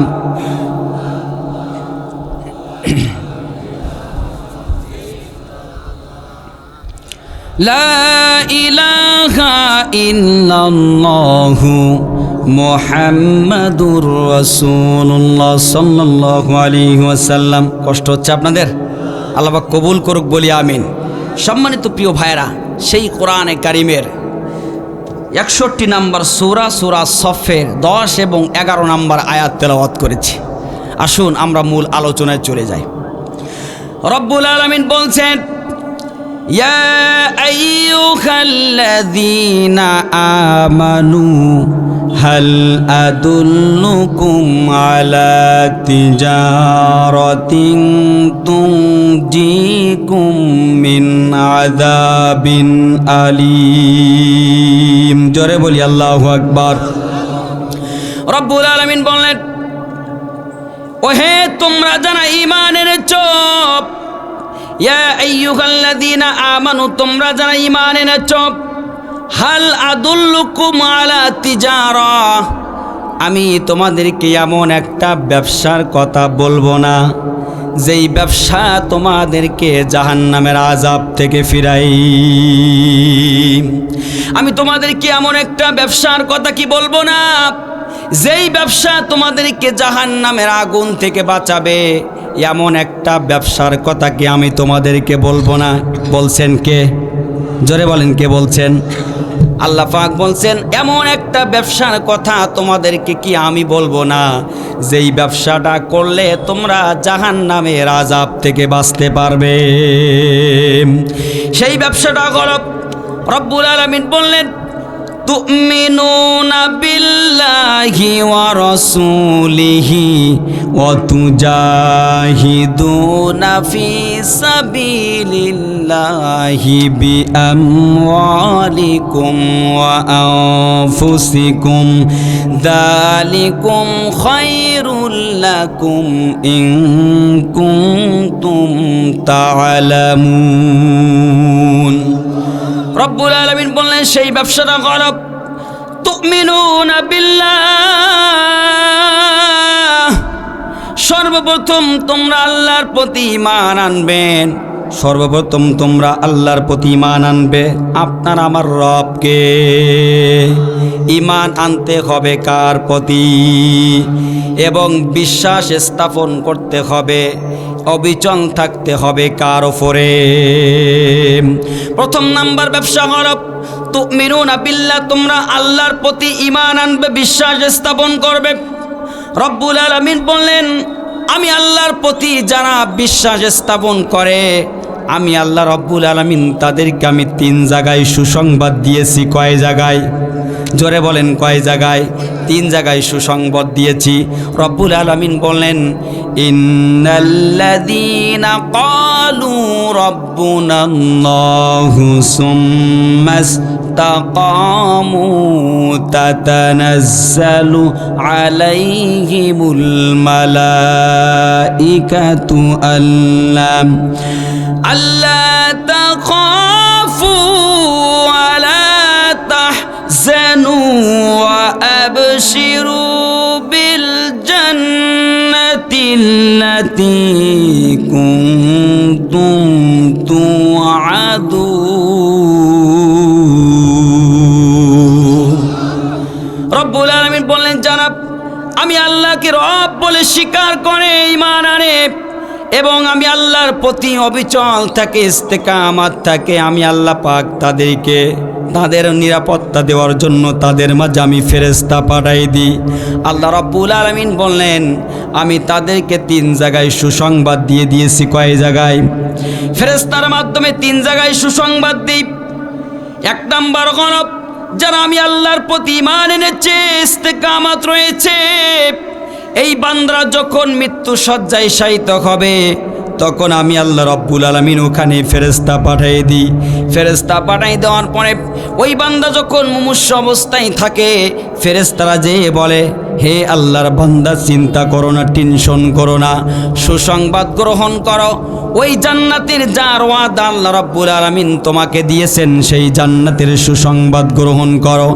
লা ইলাহা ইল্লাল্লাহু মুহাম্মাদুর রাসূলুল্লাহ সাল্লাল্লাহু আলাইহি ওয়াসাল্লাম। কষ্ট হচ্ছে আপনাদের? আল্লাহ পাক কবুল করুক বলি আমিন। সম্মানিত প্রিয় ভাইরা, সেই কোরআনে কারিমের 61 নম্বর সূরা, সূরা সফের 10 এবং 11 নম্বর আয়াত তেলাওয়াত করেছি। আসুন আমরা মূল আলোচনায় চলে যাই। রব্বুল আলামিন বলছেন, ইয়া আইয়ুহাল্লাযীনা আমানু হাল আদুল্লুকুম আলা তিজারাতিন তুনজিকুম মিন আযাবিন আলীম। জোরে বলি আল্লাহু আকবার। রব্বুল আলামিন বললেন, ওহে তোমরা যারা ঈমান এনেছো, ইয়া আইয়ুহাল্লাযীনা আমানু তোমরা যারা ঈমান এনেছো, হাল আদুল্লুকুম আলা তিজারা আমি তোমাদেরকে এমন একটা ব্যবসার কথা বলবো না যেই ব্যবসা তোমাদেরকে জাহান্নামের আযাব থেকে ফিরাই। আমি তোমাদেরকে এমন একটা ব্যবসার কথা কি বলবো না যেই ব্যবসা তোমাদেরকে জাহান্নামের আগুন থেকে বাঁচাবে। এমন একটা ব্যবসার কথা কি আমি তোমাদেরকে বলবো না? বলছেন কে? জোরে বলেন, কে বলছেন? আল্লাহ পাক বলছেন, এমন একটা ব্যবসার কথা তোমাদেরকে কি আমি বলবো না যেই ব্যবসাটা করলে তোমরা জাহান্নামের আযাব থেকে বাঁচতে পারবে। সেই ব্যবসাটা হলো, রব্বুল আলামিন বললেন, তুমিনুনা বিল্লাহি ওয়া রাসূলিহি ওয়া তুজাহিদুনা ফি সাবিলিল্লাহি বিআমওয়ালিকুম ওয়া আনফুসিকুম যালিকুম খায়রুল লাকুম ইন কুনতুম তা'লামুন। রব্বুল আলামিন বললেন, সেই ব্যবসাটা হলো তুমিনুনা বিল্লাহ। সর্বপ্রথম তোমরা আল্লাহর প্রতি ঈমান আনবেন। সর্বপ্রথম তোমরা আল্লাহর প্রতি ঈমান আনবে। আপনার আমার রবকে ঈমান আনতে হবে কার প্রতি? এবং বিশ্বাস স্থাপন করতে হবে, অবিচল থাকতে হবে কার ওপরে? প্রথম নাম্বার ব্যবসা হলো তুমিনুনা বিল্লাহ, তোমরা আল্লাহর প্রতি ঈমান আনবে, বিশ্বাস স্থাপন করবে। রব্বুল আলামিন বললেন, আমি আল্লাহর প্রতি যারা বিশ্বাস স্থাপন করে, আমি আল্লাহ রব্বুল আলামিন তাদেরকে আমি 3 জায়গায় সুসংবাদ দিয়েছি। কয় জায়গায়? জোরে বলেন কয় জায়গায়? 3 জায়গায় সুসংবাদ দিয়েছি। রব্বুল আলামিন বলেন, ইন্নাল্লাযীনা ক্বালু রাব্বুনাল্লাহু সুম্মাস্তাকামু তাতানাজ্জালু আলাইহিমুল মালাইকাতু আল্লা তাখাফু ওয়ালা তাহজানু ওয়া আবশিরু বিল জান্নাতিল্লাতী কুনতুম তুআদুন। রব্বুল আলামিন বললেন, যারা আমি আল্লাহকে রব বলে স্বীকার করে ঈমান আনে এবং আমি আল্লাহর প্রতি অবিচল থাকে, ইস্তেকামাত থাকে, আমি আল্লাহ পাক তাদেরকে তাদের নিরাপত্তা দেওয়ার জন্য তাদের মাঝে আমি ফেরেশতা পাঠাই দিই। আল্লাহ রাব্বুল আলামিন বললেন, আমি তাদেরকে 3 জায়গায় সুসংবাদ দিয়ে দিয়েছি। কয় জায়গায়? ফেরেশতার মাধ্যমে 3 জায়গায় সুসংবাদ দিই। 1 নাম্বার হলো যারা আমি আল্লাহর প্রতি ঈমান এনেছে, ইস্তেকামাত রয়েছে, এই বান্দারা যখন মৃত্যু শয্যায় শায়িত হবে তখন আমি আল্লাহ রাব্বুল আলামিন ওখানে ফেরেশতা পাঠিয়ে দিই। ফেরেশতা পাঠিয়ে দেওয়ার পরে ওই বান্দা যখন মুমূর্ষু অবস্থায় থাকে, ফেরেশতারা যেয়ে বলে, হে আল্লাহর বান্দা, চিন্তা করো না, টেনশন করো না, সুসংবাদ গ্রহণ করো। ওই জান্নাতের যার ওয়াদা আল্লাহ রাব্বুল আলামিন তোমাকে দিয়েছেন, সেই জান্নাতের সুসংবাদ গ্রহণ করো।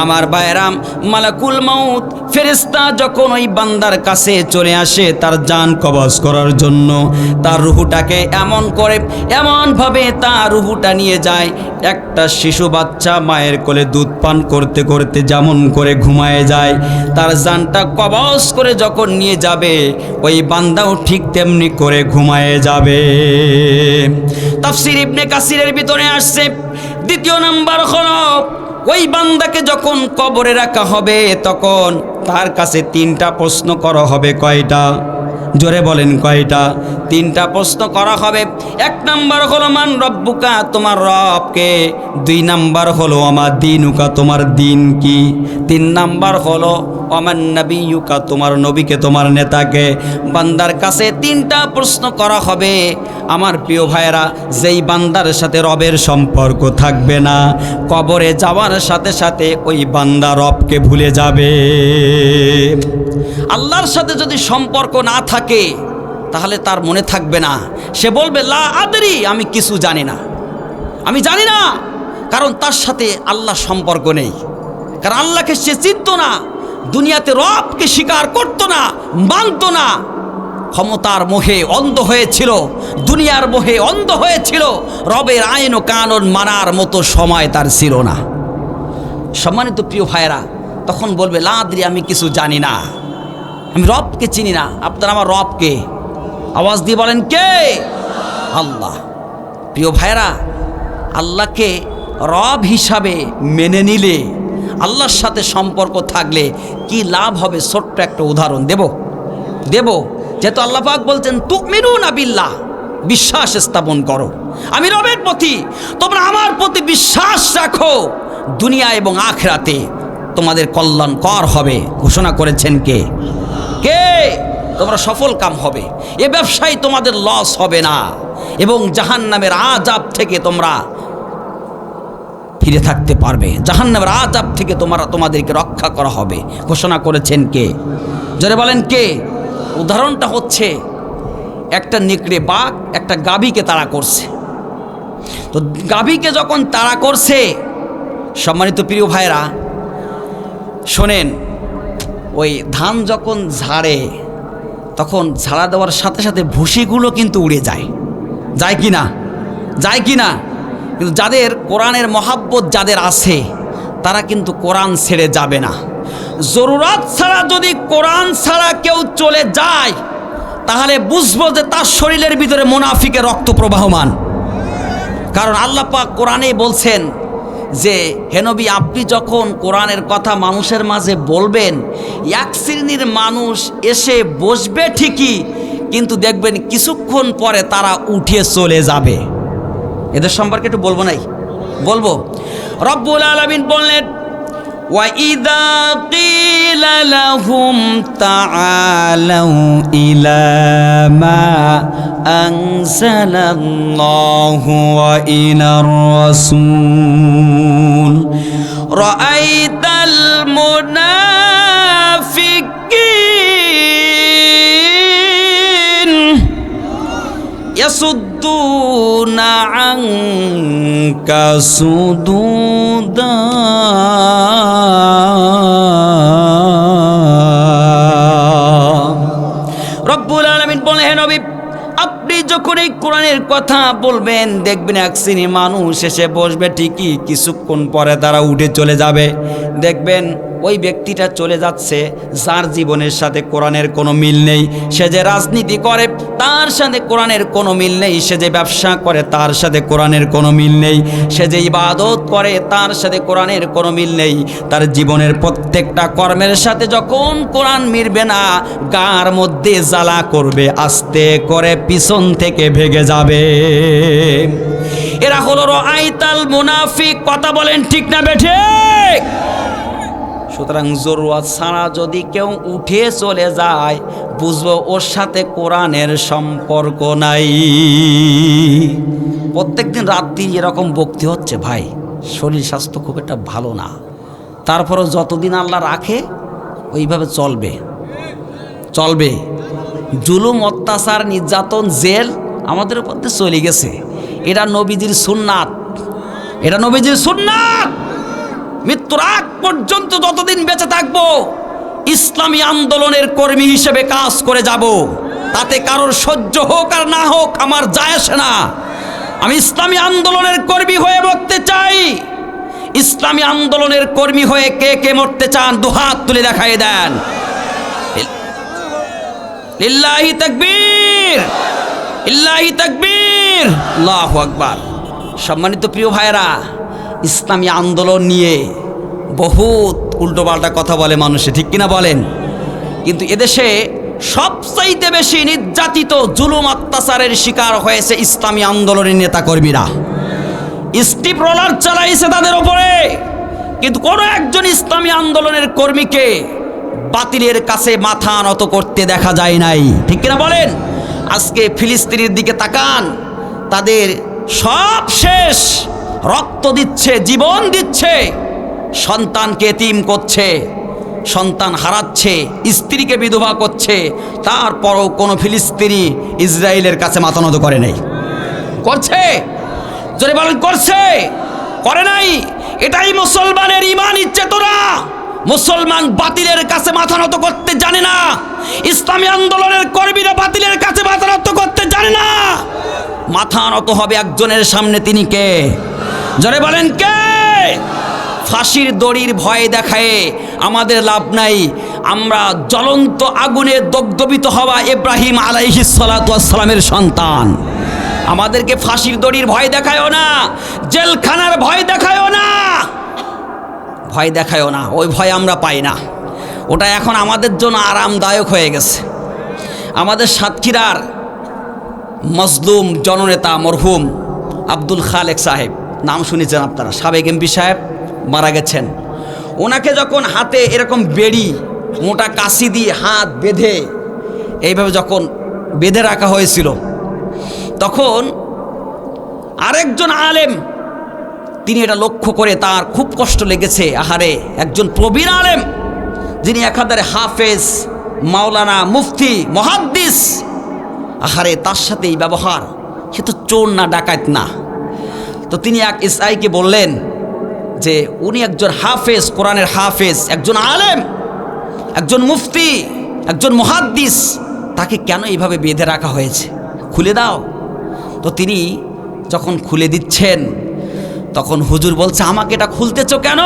আমার ভাইরাম, মালাকুল মাউত ফেরেশতা যখন ওই বান্দার কাছে চলে আসে তার জান কবজ করার জন্য, তার রুহুটাকে এমনভাবে তার রুহুটা নিয়ে যায়, একটা শিশু বাচ্চা মায়ের কোলে দুধ পান করতে করতে যেমন করে ঘুমায় যায়, তার জানটা কবজ করে যখন নিয়ে যাবে ওই বান্দাও ঠিক তেমনি করে ঘুমায় যাবে। তাফসীর ইবনে কাসিরের ভিতরে আসছে। 2 নাম্বার হলো ওই বান্দাকে যখন কবরে রাখা হবে তখন তার কাছে 3টা প্রশ্ন করা হবে। কয়টা? জোরে বলেন কয়টা? 3টা প্রশ্ন করা হবে। 1 নাম্বার হলো মান রব্বুকা, তোমার রবকে। 2 নাম্বার হলো আমার দিনুকা, তোমার দিন কি। 3 নাম্বার হলো আমার নবিয়ুকা, তোমার নবীকে, তোমার নেতাকে। বান্দার কাছে 3টা প্রশ্ন করা হবে। আমার প্রিয় ভাইরা, যেই বান্দার সাথে রবের সম্পর্ক থাকবে না, কবরে যাওয়ার সাথে সাথে ওই বান্দা রবকে ভুলে যাবে। আল্লাহর সাথে যদি সম্পর্ক না থাকে তাহলে তার মনে থাকবে না, সে বলবে লা আদরি, আমি কিছু জানি না, আমি জানি না। কারণ তার সাথে আল্লাহ সম্পর্ক নেই, কারণ আল্লাহকে সে চিনত না, দুনিয়াতে রবকে স্বীকার করতো না, মানত না। ক্ষমতার মোহে অন্ধ হয়েছিল, দুনিয়ার মোহে অন্ধ হয়েছিল, রবের আইন ও কানুন মানার মতো সময় তার ছিল না। সম্মানিত প্রিয় ভাইরা, তখন বলবে লা আদরি, আমি কিছু জানি না, আমি রবকে চিনি না। আপনারা আমার রবকে আওয়াজ দিয়ে বলেন, কে? আল্লাহ। প্রিয় ভাইরা, আল্লাহকে রব হিসাবে মেনে নিলে, আল্লাহর সাথে সম্পর্ক থাকলে কি লাভ হবে, ছোট্ট একটা উদাহরণ দেব। যেহেতু আল্লাহ পাক বলছেন তুমিনুনা বিল্লাহ, বিশ্বাস স্থাপন করো আমি রবের প্রতি, তোমরা আমার প্রতি বিশ্বাস রাখো, দুনিয়া এবং আখিরাতে তোমাদের কল্যাণকর হবে ঘোষণা করেছেন কে? তোমরা সফল কাম হবে, এ ব্যবসায় তোমাদের লস হবে না এবং জাহান্নামের আযাব থেকে তোমরা ফিরে থাকতে পারবে, জাহান্নামের আযাব থেকে তোমাদেরকে রক্ষা করা হবে ঘোষণা করেছেন কে? জোরে বলেন কে? উদাহরণটা হচ্ছে একটা নেকড়ে বাঘ একটা গাভীকে তাড়া করছে। তো গাভীকে যখন তাড়া করছে, সম্মানিত প্রিয় ভাইরা শোনেন, ওই ধান যখন ঝাড়ে তখন ঝাড়া দেওয়ার সাথে সাথে ভুসিগুলো কিন্তু উড়ে যায় কি না? কিন্তু যাদের কোরআনের মহাব্বত যাদের আছে তারা কিন্তু কোরআন ছেড়ে যাবে না। জরুরত ছাড়া যদি কোরআন ছাড়া কেউ চলে যায় তাহলে বুঝবো যে তার শরীরের ভিতরে মুনাফিকের রক্ত প্রবাহমান। কারণ আল্লাহ পাক কোরআনে বলছেন যে হে নবী, আপনি যখন কোরআনের কথা মানুষের মাঝে বলবেন, এক শ্রেণীর মানুষ এসে বসবে ঠিকই, কিন্তু দেখবেন কিছুক্ষণ পরে তারা উঠে চলে যাবে। এদের সম্পর্কে একটু বলবো নাই? বলবো। রব্বুল আলামিন বললেন, وَإِذَا قِيلَ لَهُمْ تَعَالَوْا إِلَى مَا أَنزَلَ اللَّهُ وَإِلَى الرَّسُولِ رَأَيْتَ الْمُنَافِقِينَ يَصُدُّونَ عَنكَ صُدُودًا রব্বুল আলামিন বলে, হে নবী, আপনি যখন এই কোরআনের কথা বলবেন, দেখবেন এক শ্রেণীর মানুষ এসে বসবে ঠিকই, কিছুক্ষণ পরে তারা উঠে চলে যাবে। দেখবেন ওই ব্যক্তিটা চলে যাচ্ছে যার জীবনের সাথে কোরআনের কোনো মিল নেই। সে যে রাজনীতি করে তার সাথে কোরআনের কোনো মিল নেই, সে যে ব্যবসা করে তার সাথে কোরআনের কোনো মিল নেই, সে যে ইবাদত করে তার সাথে কোরআনের কোনো মিল নেই। তার জীবনের প্রত্যেকটা কর্মের সাথে যখন কোরআন মিলবে না, গার মধ্যে জ্বালা করবে, আস্তে করে পিছন থেকে ভেগে যাবে। এরা হলো রাআইতাল মুনাফিক। কথা বলেন ঠিক না বেঠিক? সুতরাং জরুরত ছাড়া যদি কেউ উঠে চলে যায়, বুঝবো ওর সাথে কোরআনের সম্পর্ক নাই। প্রত্যেকদিন রাত্রি এরকম বক্তি হচ্ছে ভাই, শরীর স্বাস্থ্য খুব একটা ভালো না, তারপরও যতদিন আল্লাহ রাখে ওইভাবে চলবে। জুলুম, অত্যাচার, নির্যাতন, জেল আমাদের উপর দিয়ে চলে গেছে। এটা নবীজির সুন্নাত, এটা নবীজির সুন্নাত। মৃত্যুর আগ পর্যন্ত যতদিন বেঁচে থাকবো ইসলামী আন্দোলনের কর্মী হিসেবে কাজ করে যাব। তাতে কারোর সহ্য হোক আর না হোক আমার যায় আসে না। আমি ইসলামী আন্দোলনের কর্মী হয়ে মরতে চাই। ইসলামী আন্দোলনের কর্মী হয়ে কে কে মরতে চান দুহাত তুলে দেখাই দেন। লিল্লাহি তাকবীর, লিল্লাহি তাকবীর, আল্লাহু আকবার। সম্মানিত প্রিয় ভাইরা, ইসলামী আন্দোলন নিয়ে বহুত উল্টোপাল্টা কথা বলে মানুষে, ঠিক কিনা বলেন? কিন্তু এদেশে সবচাইতে বেশি নির্যাতিত, জুলুম, অত্যাচারের শিকার হয়েছে ইসলামী আন্দোলনের নেতাকর্মীরা। স্টিপ রোলার চালাইছে তাদের ওপরে, কিন্তু কোনো একজন ইসলামী আন্দোলনের কর্মীকে বাতিলের কাছে মাথা নত করতে দেখা যায় নাই, ঠিক কিনা বলেন? আজকে ফিলিস্তিনের দিকে তাকান, তাদের সব শেষ, রক্ত দিচ্ছে, জীবন দিচ্ছে, সন্তানকে এতিম করছে, সন্তান হারাচ্ছে, স্ত্রীকে বিধবা করছে, তারপরও কোনো ফিলিস্তিনি ইসরায়েলের কাছে মাথা নত করে নাই। করছে? জোরে বলেন, করছে? করে নাই? এটাই মুসলমানের ঈমানি চেতনা। মুসলমান বাতিলের কাছে মাথা নত করতে জানে না। ইসলামী আন্দোলনের কর্মীরা বাতিলের কাছে মাথা নত করতে জানে না। মাথা নত হবে একজনের সামনে, তিনি কে? জোরে বলেন, কে? ফাঁসির দড়ির ভয় দেখায় আমাদের লাভ নাই। আমরা জ্বলন্ত আগুনে দগ্ধবিত হওয়া ইব্রাহিম আলাইহিস সালাতু ওয়াস সালামের সন্তান। আমাদেরকে ফাঁসির দড়ির ভয় দেখায়ও না, জেলখানার ভয় দেখায়ও না, ভয় দেখায়ও না। ওই ভয় আমরা পাই না, ওটা এখন আমাদের জন্য আরামদায়ক হয়ে গেছে। আমাদের সাতক্ষীরার মজলুম জননেতা মরহুম আব্দুল খালেক সাহেব, নাম শুনেছেন আপনারা, সাবেক এমপি সাহেব, মারা গেছেন। ওনাকে যখন হাতে এরকম বেড়ি, মোটা কাশি দিয়ে হাত বেঁধে এইভাবে যখন বেঁধে রাখা হয়েছিল, তখন আরেকজন আলেম তিনি এটা লক্ষ্য করে তার খুব কষ্ট লেগেছে। আহারে, একজন প্রবীণ আলেম, যিনি একাধারে হাফেজ, মাওলানা, মুফতি, মুহাদ্দিস, আহারে তার সাথে এই ব্যবহার, সে তো চোর না, ডাকাত না। তো তিনি এক এসআইকে বললেন যে উনি একজন হাফেজ, কোরআনের হাফেজ, একজন আলেম, একজন মুফতি, একজন মুহাদ্দিস, তাকে কেন এইভাবে বেঁধে রাখা হয়েছে, খুলে দাও। তো তিনি যখন খুলে দিচ্ছেন, তখন হুজুর বলছে, আমাকে এটা খুলতেছো কেন?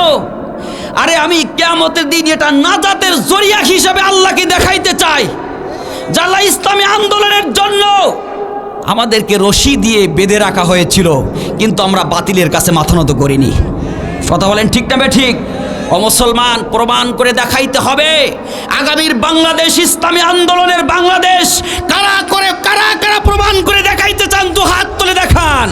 আরে আমি কিয়ামতের দিন এটা নাজাতের জরিয়া হিসেবে আল্লাহকে দেখাইতে চাই। যারা ইসলামী আন্দোলনের জন্য আমাদেরকে রশি দিয়ে বেঁধে রাখা হয়েছিল, কিন্তু আমরা বাতিলের কাছে মাথা নত করিনি। কথা বলেন ঠিক না ঠিক? ও মুসলমান, প্রমাণ করে দেখাইতে হবে আগামীর বাংলাদেশ ইসলামী আন্দোলনের বাংলাদেশ। কারা কারা প্রমাণ করে দেখাইতে চান? দু হাত তুলে দেখান।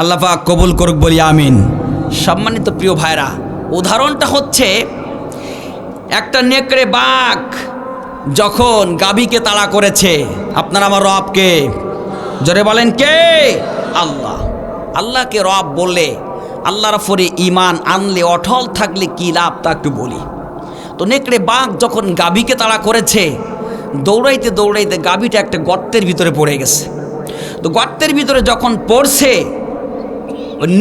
আল্লাহ পাক কবুল করুক, বলি আমিন। সম্মানিত প্রিয় ভাইরা, উদাহরণটা হচ্ছে একটা নেকড়ে বাঘ যখন গাভীকে তাড়া করেছে। আপনার আমার রবকে জোরে বলেন কে? আল্লাহ। আল্লাহকে রব বললে, আল্লাহর উপরে ঈমান আনলে, অটল থাকলে কি লাভ তা একটু বলি। তো নেকড়ে বাঘ যখন গাভীকে তাড়া করেছে, দৌড়াইতে দৌড়াইতে গাভীটা একটা গর্তের ভিতরে পড়ে গেছে। তো গর্তের ভিতরে যখন পড়ছে,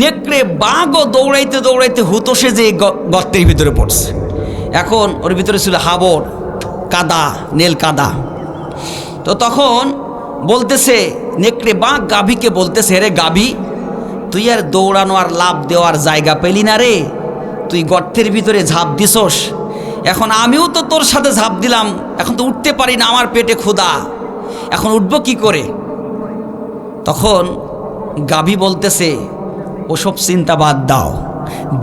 নেকড়ে বাঘও দৌড়াইতে দৌড়াইতে হুতোষে যে গর্তের ভিতরে পড়ছে। এখন ওর ভিতরে ছিল হাবর, কাদা, নীল কাদা। তো তখন বলতেছে নেকড়ে বাঘ গাভীকে বলতেছে, রে গাভী, তুই আর দৌড়ানো আর লাভ দেওয়ার জায়গা পেলি না রে, তুই গর্তের ভিতরে ঝাঁপ দিছস। এখন আমিও তো তোর সাথে ঝাঁপ দিলাম, এখন তো উঠতে পারি না, আমার পেটে ক্ষুধা, এখন উঠবো কি করে? তখন গাভী বলতেছে, ওসব চিন্তা বাদ দাও,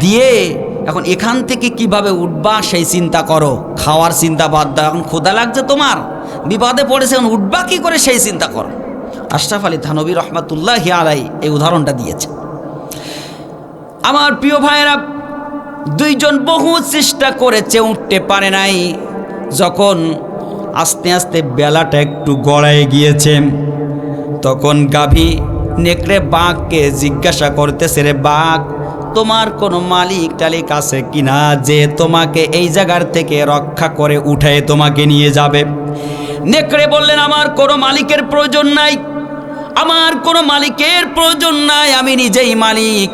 দিয়ে এখন এখান থেকে কিভাবে উঠবা সেই চিন্তা করো, খাওয়ার চিন্তা বাদ দাও। এখন ক্ষুধা লাগছে তোমার, বিপদে পড়েছে, এখন উঠবা কি করে সেই চিন্তা করো। আশরাফ আলী থানভী রহমাতুল্লাহি আলাইহি এই উদাহরণটা দিয়েছে। আমার প্রিয় ভাইয়েরা, দুইজন বহু চেষ্টা করেছে, উঠতে পারে নাই। যখন আস্তে আস্তে বেলাটা একটু গড়ায় গিয়েছে, তখন গাভী নেকড়ে বাঘকে জিজ্ঞাসা করতেছে, রে বাঘ, তোমার কোনো মালিক টালিক আছে কিনা যে তোমাকে এই জায়গার থেকে রক্ষা করে উঠায় তোমাকে নিয়ে যাবে? নেকড়ে বললেন, আমার কোনো মালিকের প্রয়োজন নাই, আমার কোনো মালিকের প্রয়োজন নাই, আমি নিজেই মালিক,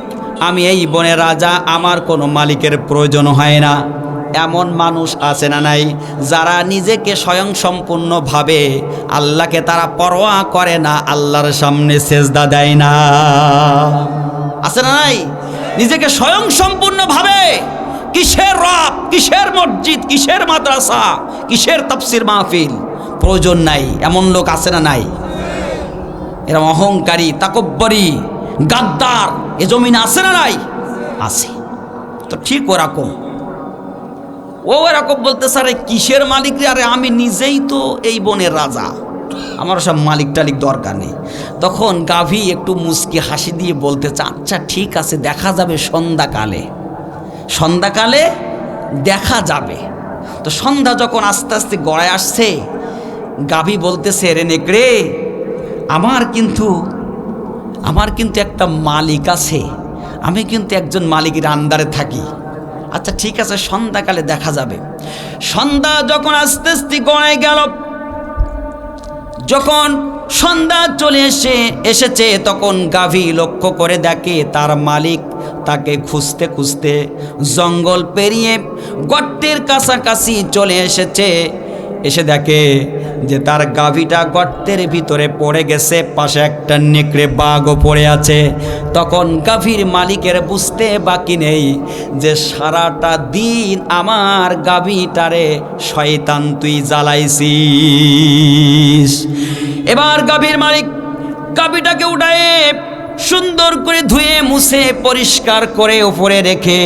আমি এই বনের রাজা, আমার কোনো মালিকের প্রয়োজন হয় না। এমন মানুষ আছে না নাই যারা নিজেকে স্বয়ংসম্পূর্ণ ভাবে, আল্লাহকে তারা পরোয়া করে না, আল্লাহর সামনে সেজদা দেয় না? আছে না নাই? নিজেকে স্বয়ংসম্পূর্ণ ভাবে, কিসের রব, কিসের মসজিদ, কিসের মাদ্রাসা, কিসের তাফসির মাহফিল, প্রয়োজন নাই। এমন লোক আছে না নাই? এরা অহংকারী, তাকব্বরী, গাদ্দার এ জমিনে আছে না নাই? আছে। তো ঠিক ওরকম বলতে স্যারে কিসের মালিক রে? আরে আমি নিজেই তো এই বনের রাজা, আমার সব মালিক টালিক দরকার নেই। তখন গাভী একটু মুচকি হাসি দিয়ে বলতেছে, আচ্ছা ঠিক আছে, দেখা যাবে সন্ধ্যাকালে, সন্ধ্যাকালে দেখা যাবে। তো সন্ধ্যা যখন আস্তে আস্তে গড়ায় আসছে, গাভী বলতেছে, রে নেকড়ে, আমার কিন্তু একটা মালিক আছে, আমি কিন্তু একজন মালিকের আন্ডারে থাকি। আচ্ছা ঠিক আছে, সন্ধ্যাকালে দেখা যাবে। সন্ধ্যা যখন আস্তে আস্তে গড়ায় গেল, যখন সন্ধ্যা চলে এসেছে, তখন গাভী লক্ষ্য করে দেখে তার মালিক তাকে খুঁজতে খুঁজতে জঙ্গল পেরিয়ে গর্তের কাছাকাছি চলে এসেছে। এসে দেখে যে তার গাভীটা গর্তের ভিতরে পড়ে গেছে, পাশে একটা নেকড়ে বাঘও পড়ে আছে। তখন গাভীর মালিকের বুঝতে বাকি নেই যে সারাটা দিন আমার গাভীটারে শয়তান তুই জ্বালাইছিস। এবার গাভীর মালিক গাভীটাকে উঠায়ে সুন্দর করে ধুয়ে মুছে পরিষ্কার করে উপরে রেখে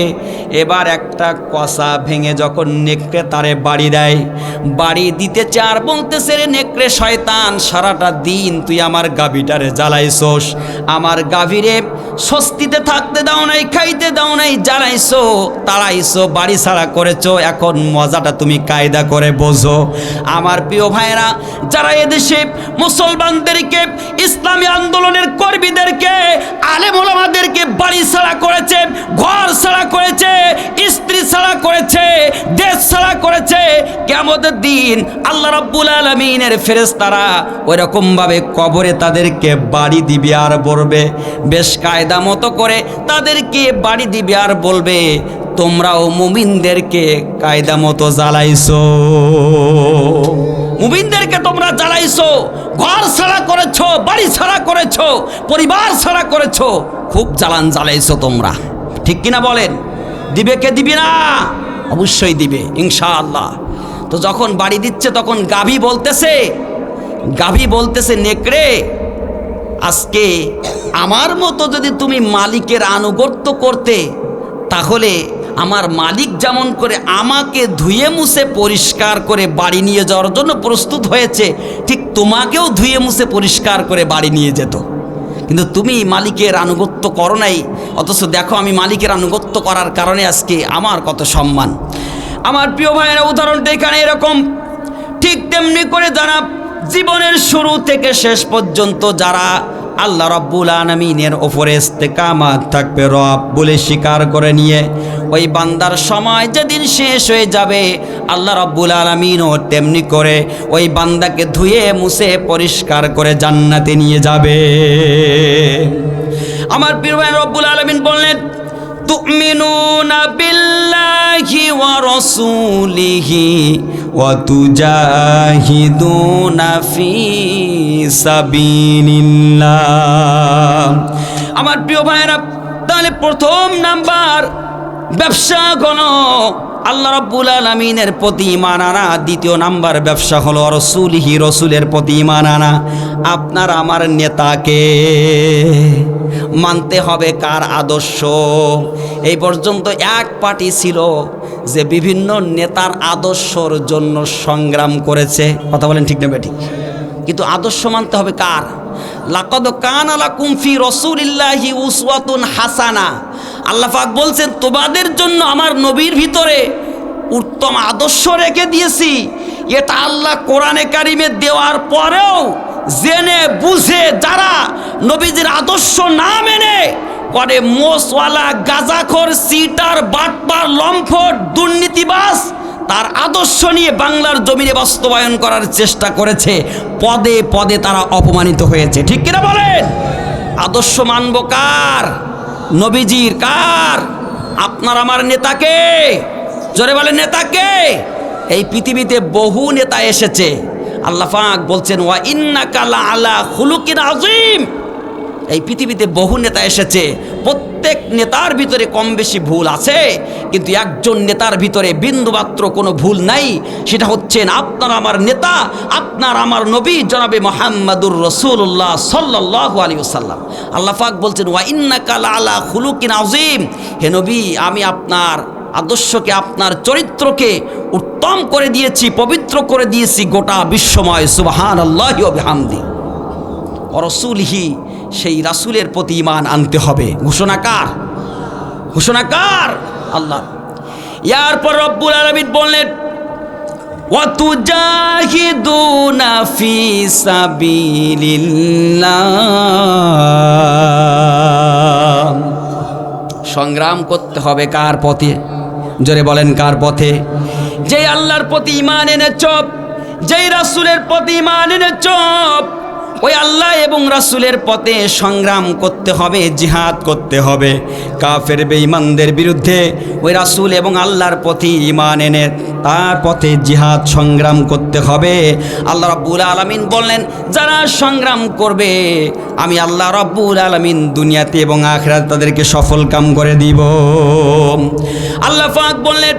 এবার একটা কষা ভেঙে যখন নেকড়ে তারে বাড়ি দেয়, বাড়ি দিতে চার বলতেছে, রে নেকড়ে শয়তান, সারাটা দিন তুই আমার গাভীটারে জ্বালাইছোস, আমার গাভীরে স্বস্তিতে থাকতে দাও নাই, খাইতে দাও নাই, জ্বালাইছো, তাড়াইছো, বাড়ি ছাড়া করেছো, এখন মজাটা তুমি কায়দা করে বোঝো। আমার প্রিয় ভাইয়েরা, যারা এদেশে মুসলমানদেরকে, ইসলামী আন্দোলনের কর্মীদেরকে, আলেম ওলামাদেরকে বাড়ি ছাড়া করেছে, ঘর ছাড়া করেছে, স্ত্রী ছাড়া করেছে, দেশ ছাড়া করেছে, কিয়ামতের দিন আল্লাহ রাব্বুল আলামিনের ফেরেশতারা ওই রকম ভাবে কবরে তাদেরকে বাড়ি দিবে আর বলবে, বেশ কায়দা মতো করে তাদেরকে বাড়ি দিবে আর বলবে, তোমরাও মুমিনদেরকে কায়দা মতো জ্বালাইছো, মুমিনদেরকে তোমরা জ্বালাইছো, ঘর ছাড়া করেছো, বাড়ি ছাড়া করেছো, পরিবার ছাড়া করেছো, খুব জ্বালাইছো তোমরা। ঠিক কিনা বলেন? দিবে কে দিবে না? অবশ্যই দিবে ইনশাআল্লাহ। তো যখন বাড়ি দিচ্ছে তখন গাভী বলতেছে নেকড়ে, আজকে আমার মতো যদি তুমি মালিকের আনুগত্য করতে, তাহলে আমার মালিক যেমন করে আমাকে ধুয়ে মুছে পরিষ্কার করে বাড়ি নিয়ে যাওয়ার জন্য প্রস্তুত হয়েছে, ঠিক তোমাকেও ধুয়ে মুছে পরিষ্কার করে বাড়ি নিয়ে যেত। কিন্তু তুমি মালিকের আনুগত্য করো নাই, অথচ দেখো আমি মালিকের আনুগত্য করার কারণে আজকে আমার কত সম্মান। আমার প্রিয় ভাইয়েরা, উদাহরণটা এখানে এরকম। ঠিক তেমনি করে যারা জীবনের শুরু থেকে শেষ পর্যন্ত যারা আল্লাহ রাব্বুল আলামিনের ওপরে ইস্তেকামাত থাকবে, রব বলে স্বীকার করে নিয়ে, ওই বান্দার সময় যেদিন শেষ হয়ে যাবে, আল্লাহ রাব্বুল আলামিনও তেমনি করে ওই বান্দাকে ধুয়ে মুছে পরিষ্কার করে জান্নাতে নিয়ে যাবে। আমার প্রিয় ভাই, রব্বুল আলামিন বললেন, তুমিনুনা বিল্লাহি ওয়া রাসূলিহি ওয়া তুজাহিদুনা ফি সাবিলিল্লাহ। আমার প্রিয় ভাইরা, তাহলে প্রথম নাম্বার ব্যবসা হলো আল্লাহ রাব্বুল আলামিনের প্রতি ঈমান আনা। দ্বিতীয় নাম্বার ব্যবসা হলো রাসূলিহি, রাসূলের প্রতি ঈমান আনা। আপনার আমার নেতাকে মানতে হবে কার আদর্শ। এই পর্যন্ত এক পার্টি ছিল যে বিভিন্ন নেতার আদর্শর জন্য সংগ্রাম করেছে, কথা বলেন ঠিক না বেঠিক? কিন্তু আদর্শ মানতে হবে কার? লাকাদ কানা লাকুম ফি রাসূলিল্লাহি উসওয়াতুন হাসানা। আল্লাহ পাক বলছেন, তোমাদের জন্য আমার নবীর ভিতরে উত্তম আদর্শ রেখে দিয়েছি। এটা আল্লাহ কোরআনে কারিমে দেওয়ার পরেও জেনে বুঝে যারা নবীজির আদর্শ না মেনে করে, মোসওয়ালা, গাজাখোর, সিটার, বাটপার, লম্পট, দুর্নীতিবাজ, তার আদর্শ নিয়ে বাংলার জমিনে বাস্তবায়ন করার চেষ্টা করেছে, পদে পদে তারা অপমানিত হয়েছে। ঠিক কিনা বলেন? আদর্শ মানব কার? নবীজির। কার? আপনার আমার নেতাকে। জোরে বলেন নেতাকে। এই পৃথিবীতে বহু নেতা এসেছে, আল্লাহ পাক বলছেন, ওয়া ইন্নাকা লাআলা খুলুকিন আযীম। এই পৃথিবীতে বহু নেতা এসেছে, প্রত্যেক নেতার ভিতরে কম বেশি ভুল আছে, কিন্তু একজন নেতার ভিতরে বিন্দুমাত্র কোনো ভুল নাই। সেটা হচ্ছেন আপনার আমার নেতা, আপনার আমার নবী জনাবে মুহাম্মাদুর রাসূলুল্লাহ সাল্লাল্লাহু আলাইহি ওয়াসাল্লাম। আল্লাহ পাক বলছেন, ওয়া ইন্নাকা লাআলা খুলুকিন আযীম। হে নবী, আমি আপনার আদর্শকে, আপনার চরিত্রকে উত্তম করে দিয়েছি, পবিত্র করে দিয়েছি গোটা বিশ্বময়। সুবহানাল্লাহি ওয়া বিহামদি। রাসূলিহি, সেই রাসূলের প্রতি ঈমান আনতে হবে। ঘোষণাকার? ঘোষণাকার আল্লাহ। এরপর রব্বুল আলামিন বললেন, ওয়া তুজাহিদুনা ফি সাবিলিল্লাহ। সংগ্রাম করতে হবে কার পথে? জোরে বলেন কার পথে? যেই আল্লাহর প্রতি ঈমান এনেছ, যেই রাসূলের প্রতি ঈমান এনেছ, ওই আল্লাহ এবং রাসূলের পথে সংগ্রাম করতে হবে, জিহাদ করতে হবে। কাফের বেঈমানদের বিরুদ্ধে ওই রাসূল এবং আল্লাহর প্রতি ঈমান এনে তার পথে জিহাদ সংগ্রাম করতে হবে। আল্লাহ রাব্বুল আলামিন বললেন, যারা সংগ্রাম করবে আমি আল্লাহ রাব্বুল আলামিন দুনিয়াতে এবং আখিরাতে তাদেরকে সফল কাম করে দিব। আল্লাহ পাক বললেন,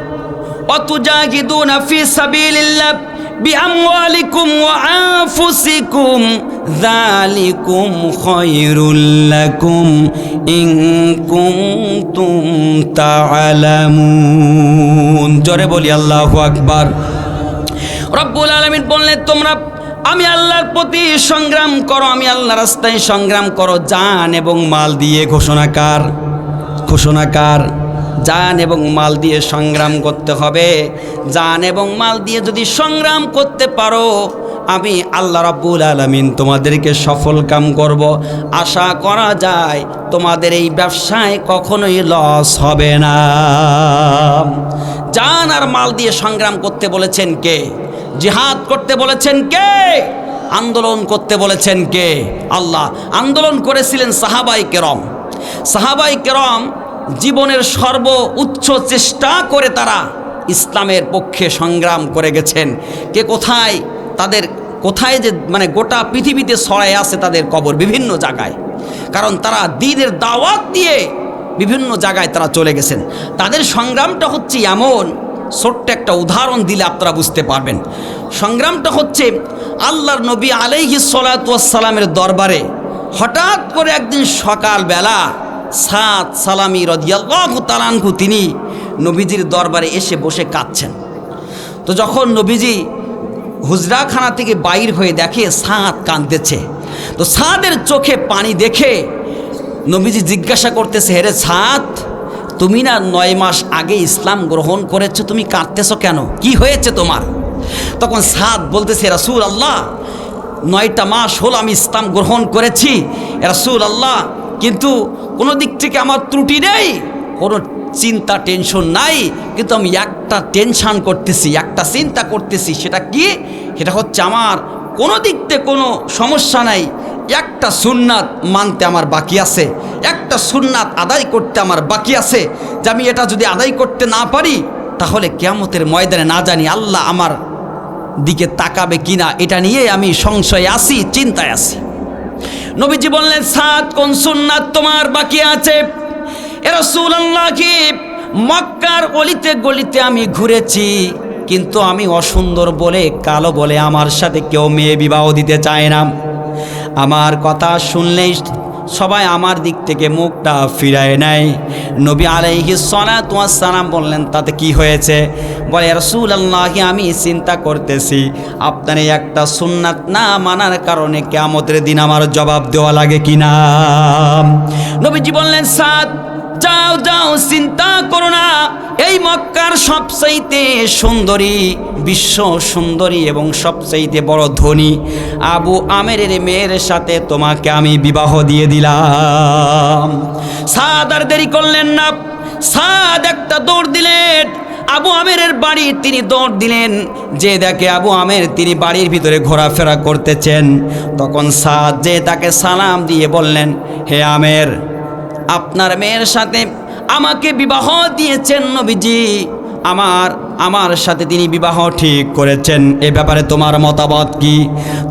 ওয়াতুজাহিদুনা ফি সাবিলিল্লাহ বিআমওয়ালিকুম ওয়া আনফুসিকুম যালিকুম খায়রুল লাকুম ইন কুনতুম তা'লামুন। জোরে বলি আল্লাহু আকবার। রব্বুল আলামিন বললেন, তোমরা আমি আল্লাহর প্রতি সংগ্রাম করো, আমি আল্লাহর রাস্তায় সংগ্রাম করো জান এবং মাল দিয়ে। ঘোষণাকার? ঘোষণাকার? জান এবং মাল দিয়ে সংগ্রাম করতে হবে। জান এবং মাল দিয়ে যদি সংগ্রাম করতে পারো, আমি আল্লাহ রাব্বুল আলামিন তোমাদেরকে সফল কাম করব। আশা করা যায় তোমাদের এই ব্যবসায় কখনোই লস হবে না। জান আর মাল দিয়ে সংগ্রাম করতে বলেছেন কে? জিহাদ করতে বলেছেন কে? আন্দোলন করতে বলেছেন কে? আল্লাহ। আন্দোলন করেছিলেন সাহাবায়ে কেরাম। সাহাবায়ে কেরাম জীবনের সর্বোচ্চ চেষ্টা করে তারা ইসলামের পক্ষে সংগ্রাম করে গেছেন। কে কোথায়, তাদের কোথায় যে মানে গোটা পৃথিবীতে ছড়ায় আছে তাদের কবর বিভিন্ন জায়গায়, কারণ তারা দ্বীনের দাওয়াত দিয়ে বিভিন্ন জায়গায় তারা চলে গেছেন। তাদের সংগ্রামটা হচ্ছে এমন ছোট্ট একটা উদাহরণ দিলে আপনারা বুঝতে পারবেন। সংগ্রামটা হচ্ছে আল্লাহর নবী আলাইহিস সালাতু ওয়াস সালামের দরবারে হঠাৎ করে একদিন সকালবেলা সাদ সালামি রাদিয়াল্লাহু তাআলা আনহু তিনি নবীজির দরবারে এসে বসে কাঁদছেন। তো যখন নবীজি হুজরাখানা থেকে বাইর হয়ে দেখে সাদ কাঁদতেছে, তো সাদের চোখে পানি দেখে নবীজি জিজ্ঞাসা করতেছে, হেরে সাদ, তুমি না 9 মাস আগে ইসলাম গ্রহণ করেছো, তুমি কাঁদতেছো কেন, কি হয়েছে তোমার? তখন সাদ বলতেছে, রাসূল আল্লাহ, 9টা মাস হলো আমি ইসলাম গ্রহণ করেছি রাসূল আল্লাহ, কিন্তু কোনো দিক থেকে আমার ত্রুটি নেই, কোনো চিন্তা টেনশন নাই, কিন্তু আমি একটা টেনশন করতেছি, একটা চিন্তা করতেছি। সেটা কি? সেটা হচ্ছে আমার কোনো দিক থেকে কোনো সমস্যা নাই, একটা সুন্নাত মানতে আমার বাকি আছে, একটা সুন্নাত আদায় করতে আমার বাকি আছে, যে আমি এটা যদি আদায় করতে না পারি তাহলে কিয়ামতের ময়দানে না জানি আল্লাহ আমার দিকে তাকাবে কিনা, এটা নিয়ে আমি সংশয়ে আছি, চিন্তায় আছি। নবীজি বললেন, সাদ, কোন সুন্নাত তোমার বাকি আছে? রাসূলুল্লাহ, কি মক্কার অলিতে গলিতে আমি ঘুরেছি, কিন্তু আমি অসুন্দর বলে, কালো বলে আমার সাথে কেউ মেয়ে বিবাহ দিতে চায় না। আমার কথা শুনলেই সবাই আমার দিক থেকে মুখটা ফিরায় নেয়। নবী আলাইহিস সালাতু ওয়াস সালাম বললেন, তাতে কি হয়েছে? বলে, রাসূলুল্লাহ, আমি চিন্তা করতেছি আপনার এই একটা সুন্নাত না মানার কারণে কিয়ামতের দিন আমার জবাব দেওয়া লাগে কিনা। নবীজি বললেন, সাদ, যাও যাও, চিন্তা করো না, এই মক্কার সবচাইতে সুন্দরী, বিশ্ব সুন্দরী এবং সবচাইতে বড় ধনী আবু আমেরের মেয়ের সাথে তোমাকে আমি বিবাহ দিয়ে দিলাম। সাদ আর দেরি করলেন না, সাদ একটা দৌড় দিলেন, আবু আমেরের বাড়ি তিনি দৌড় দিলেন, যে দেখে আবু আমের তিনি বাড়ির ভিতরে ঘোরাফেরা করতেছেন। তখন সাদ যে তাকে সালাম দিয়ে বললেন, হে আমের, আপনার মেয়ের সাথে আমাকে বিবাহ দিয়েছেন নবীজি, আমার সাথে তিনি বিবাহ ঠিক করেছেন, এ ব্যাপারে তোমার মতামত কি?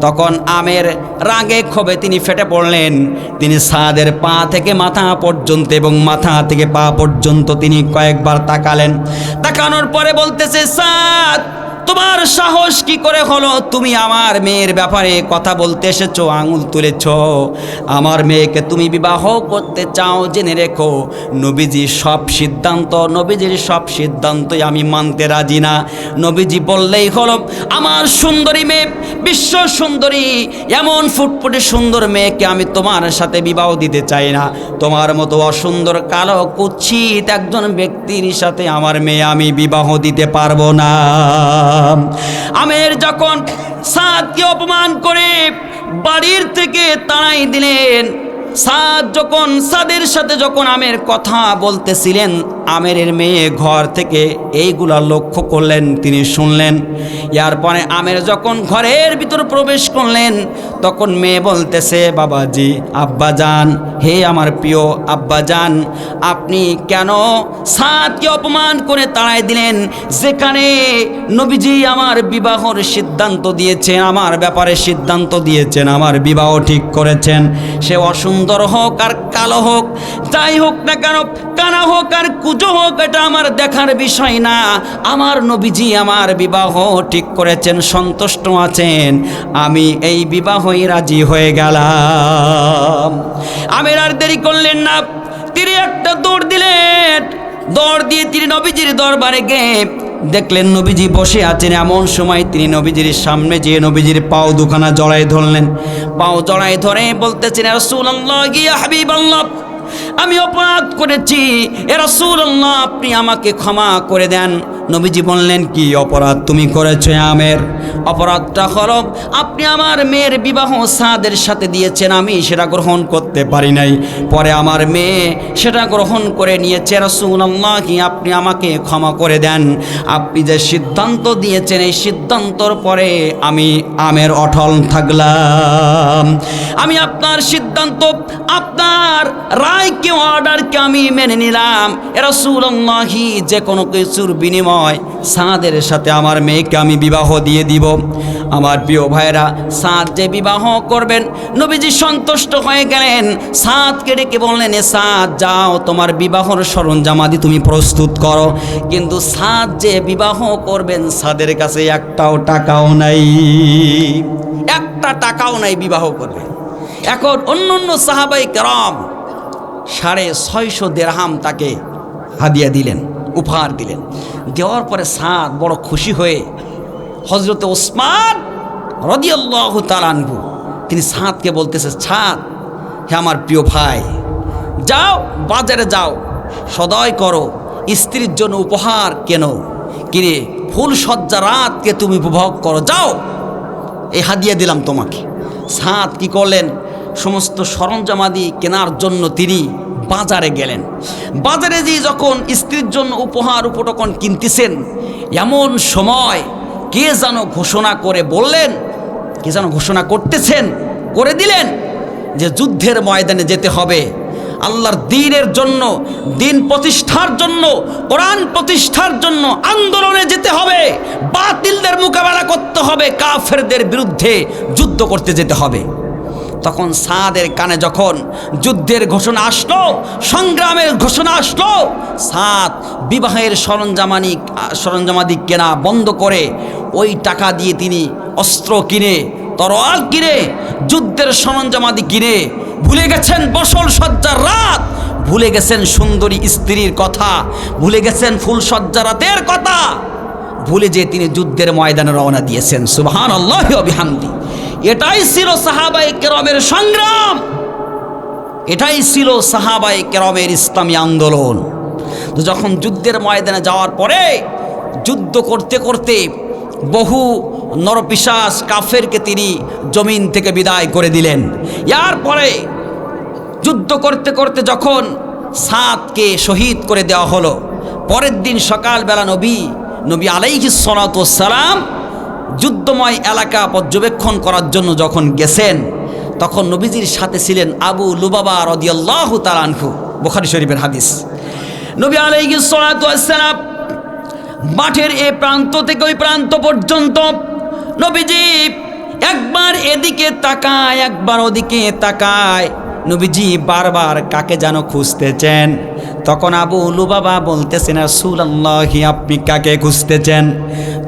তখন আমের রাগে ক্ষোভে তিনি ফেটে পড়লেন, তিনি সাদের পা থেকে মাথা পর্যন্ত এবং মাথা থেকে পা পর্যন্ত তিনি কয়েকবার তাকালেন। তাকানোর পরে বলতেছে, সাদ, তোমার সাহস কি করে হলো? তুমি আমার মেয়ের ব্যাপারে কথা বলতে এসেছো, আঙুল তুলেছ, আমার মেয়েকে তুমি বিবাহ করতে চাও, জেনে রেখো নবীজির সব সিদ্ধান্তই আমি মানতে রাজি না। নবীজি বললেই হলো, আমার সুন্দরী মেয়ে, বিশ্ব সুন্দরী, এমন ফুটফুটে সুন্দর মেয়েকে আমি তোমার সাথে বিবাহ দিতে চাই না। তোমার মতো অসুন্দর, কালো, কুৎসিত একজন ব্যক্তির সাথে আমার মেয়ে আমি বিবাহ দিতে পারবো না। আমের যখন সাদকে অপমান করে বাড়ির থেকে তাড়াই দিলেন, সাদের সাথে যখন আমের কথা বলতেছিলেন, আমেরের মেয়ে ঘর থেকে এইগুলা লক্ষ্য করলেন, তিনি শুনলেন। এরপরে আমের যখন ঘরের ভিতর প্রবেশ করলেন, তখন মেয়ে বলতেছে, বাবাজি, আব্বাজান, হে আমার প্রিয় আব্বাজান, আপনি কেন সাদকে অপমান করে তাড়াই দিলেন, যেখানে নবীজি আমার বিবাহর সিদ্ধান্ত দিয়েছেন, আমার ব্যাপারে সিদ্ধান্ত দিয়েছেন, আমার বিবাহ ঠিক করেছেন, সে অসুন্দর হোক আর কালো হোক, যাই হোক না কেন, কানা হোক আর কুজো হোক, এটা আমার দেখার বিষয় না। আমার নবীজি আমার বিবাহ ঠিক করেছেন, সন্তুষ্ট আছেন, আমি এই বিবাহই রাজি হয়ে গেলাম। আমের আর দেরি করলেন না, তিনি একটা দৌড় দিলেন, দৌড় দিয়ে তিনি নবীজির দরবারে গিয়ে দেখলেন নবীজি বসে আছেন। এমন সময় তিনি নবীজির সামনে যেয়ে নবীজির পাও দুখানা জড়াই ধরলেন, পাও জড়াই ধরে বলতেছেন, ইয়া রাসূলুল্লাহ, ইয়া হাবিবাল্লাহ, আমি অপরাধ করেছি, ইয়া রাসূলুল্লাহ, আপনি আমাকে ক্ষমা করে দেন। নবীজি বললেন, কি অপরাধ তুমি করেছো আমের? অপরাধটা হলো, আপনি আমার মেয়ের বিবাহ সাদের সাথে দিয়েছেন, আমি সেটা গ্রহণ করতে পারি নাই, পরে আমার মেয়ে সেটা গ্রহণ করে নিয়েছে। রাসূলুল্লাহ, কি আপনি আমাকে ক্ষমা করে দেন, আপনি যে সিদ্ধান্ত দিয়েছেন এই সিদ্ধান্তর পরে আমি আমের অটল থাকলাম, আমি আপনার সিদ্ধান্ত, আপনার রায়কে কি অর্ডারকে আমি মেনে নিলাম, রাসূলুল্লাহি যে কোনো কিছুর বিনিময় সাদের সাথে আমার মেয়েকে আমি বিবাহ দিয়ে দিব। আমার প্রিয় ভাইরা, সাদ যে বিবাহ করবেন, নবীজি সন্তুষ্ট হয়ে গেলেন। সাদকে ডেকে বললেন, এ সাদ, যাও তোমার বিবাহর সরঞ্জামাদি তুমি প্রস্তুত করো। কিন্তু সাদ যে বিবাহ করবেন, সাদের কাছে একটাও টাকাও নাই, একটা টাকাও নাই বিবাহ করবে। এখন অন্য সাহাবাই কেরাম 650 দিরহাম তাকে হাদিয়া দিলেন, উপহার দিলেন। দেওয়ার পরে সাদ বড় খুশি হয়ে হযরত ওসমান রাদিয়াল্লাহু তাআলা আনহু তিনি সাদকে বলতেছে, সাদ, হে আমার প্রিয় ভাই, যাও বাজারে যাও, সদয় করো, স্ত্রীর জন্য উপহার কেনো, কিনে ফুল সজ্জা রাতকে তুমি উপভোগ করো, যাও, এই হাদিয়া দিলাম তোমাকে। সাদ কি করলেন, সমস্ত সরঞ্জামাদি কেনার জন্য তিনি বাজারে গেলেন। বাজারে যে যখন স্ত্রীর জন্য উপহার উপটকন কিনতেছেন, এমন সময় কে যেন ঘোষণা করে বললেন, কে যেন ঘোষণা করতেছেন, করে দিলেন যে যুদ্ধের ময়দানে যেতে হবে, আল্লাহর দ্বীনের জন্য, দ্বীন প্রতিষ্ঠার জন্য, কোরআন প্রতিষ্ঠার জন্য আন্দোলনে যেতে হবে, বাতিলদের মোকাবেলা করতে হবে, কাফেরদের বিরুদ্ধে যুদ্ধ করতে যেতে হবে। তখন সাদের কানে যখন যুদ্ধের ঘোষণা আসলো, সংগ্রামের ঘোষণা আসলো, সাদ বিবাহের সরঞ্জামাদি কেনা বন্ধ করে ওই টাকা দিয়ে তিনি অস্ত্র কিনে, তরোয়াল কিনে, যুদ্ধের সরঞ্জামাদি কিনে, ভুলে গেছেন বসল সজ্জার রাত, ভুলে গেছেন সুন্দরী স্ত্রীর কথা, ভুলে গেছেন ফুল সজ্জা রাতের কথা, ভুলে যে তিনি যুদ্ধের ময়দানে রওনা দিয়েছেন। সুবহানাল্লাহি ওয়া বিহামদি। এটাই ছিল সাহাবায়ে কেরামের সংগ্রাম, এটাই ছিল সাহাবায়ে কেরামের ইসলামী আন্দোলন। তো যখন যুদ্ধের ময়দানে যাওয়ার পরে যুদ্ধ করতে করতে বহু নরপিশাচ কাফেরকে তিনি জমিন থেকে বিদায় করে দিলেন। এর পরে যুদ্ধ করতে করতে যখন সাদকে শহীদ করে দেওয়া হলো, পরের দিন সকালবেলা নবী আলাইহিস সালাতু ওয়াস সালাম যুদ্ধময় এলাকা পর্যবেক্ষণ করার জন্য যখন গেছেন, তখন নবীজির সাথে ছিলেন আবু লুবাবা রাদিয়াল্লাহু তাআলা আনহু, বুখারী শরীফের হাদিস। নবী আলাইহিস সালাতু ওয়াস সালাম মাঠের এই প্রান্ত থেকে ওই প্রান্ত পর্যন্ত নবীজি একবার এদিকে তাকায়, একবার ওদিকে তাকায়, নবীজি বারবার কাকে যেন খুঁজতেছেন। তখন আবু লুবাবা বলতেছেন, রাসূলুল্লাহি আপনি কাকে খুঁজতেছেন?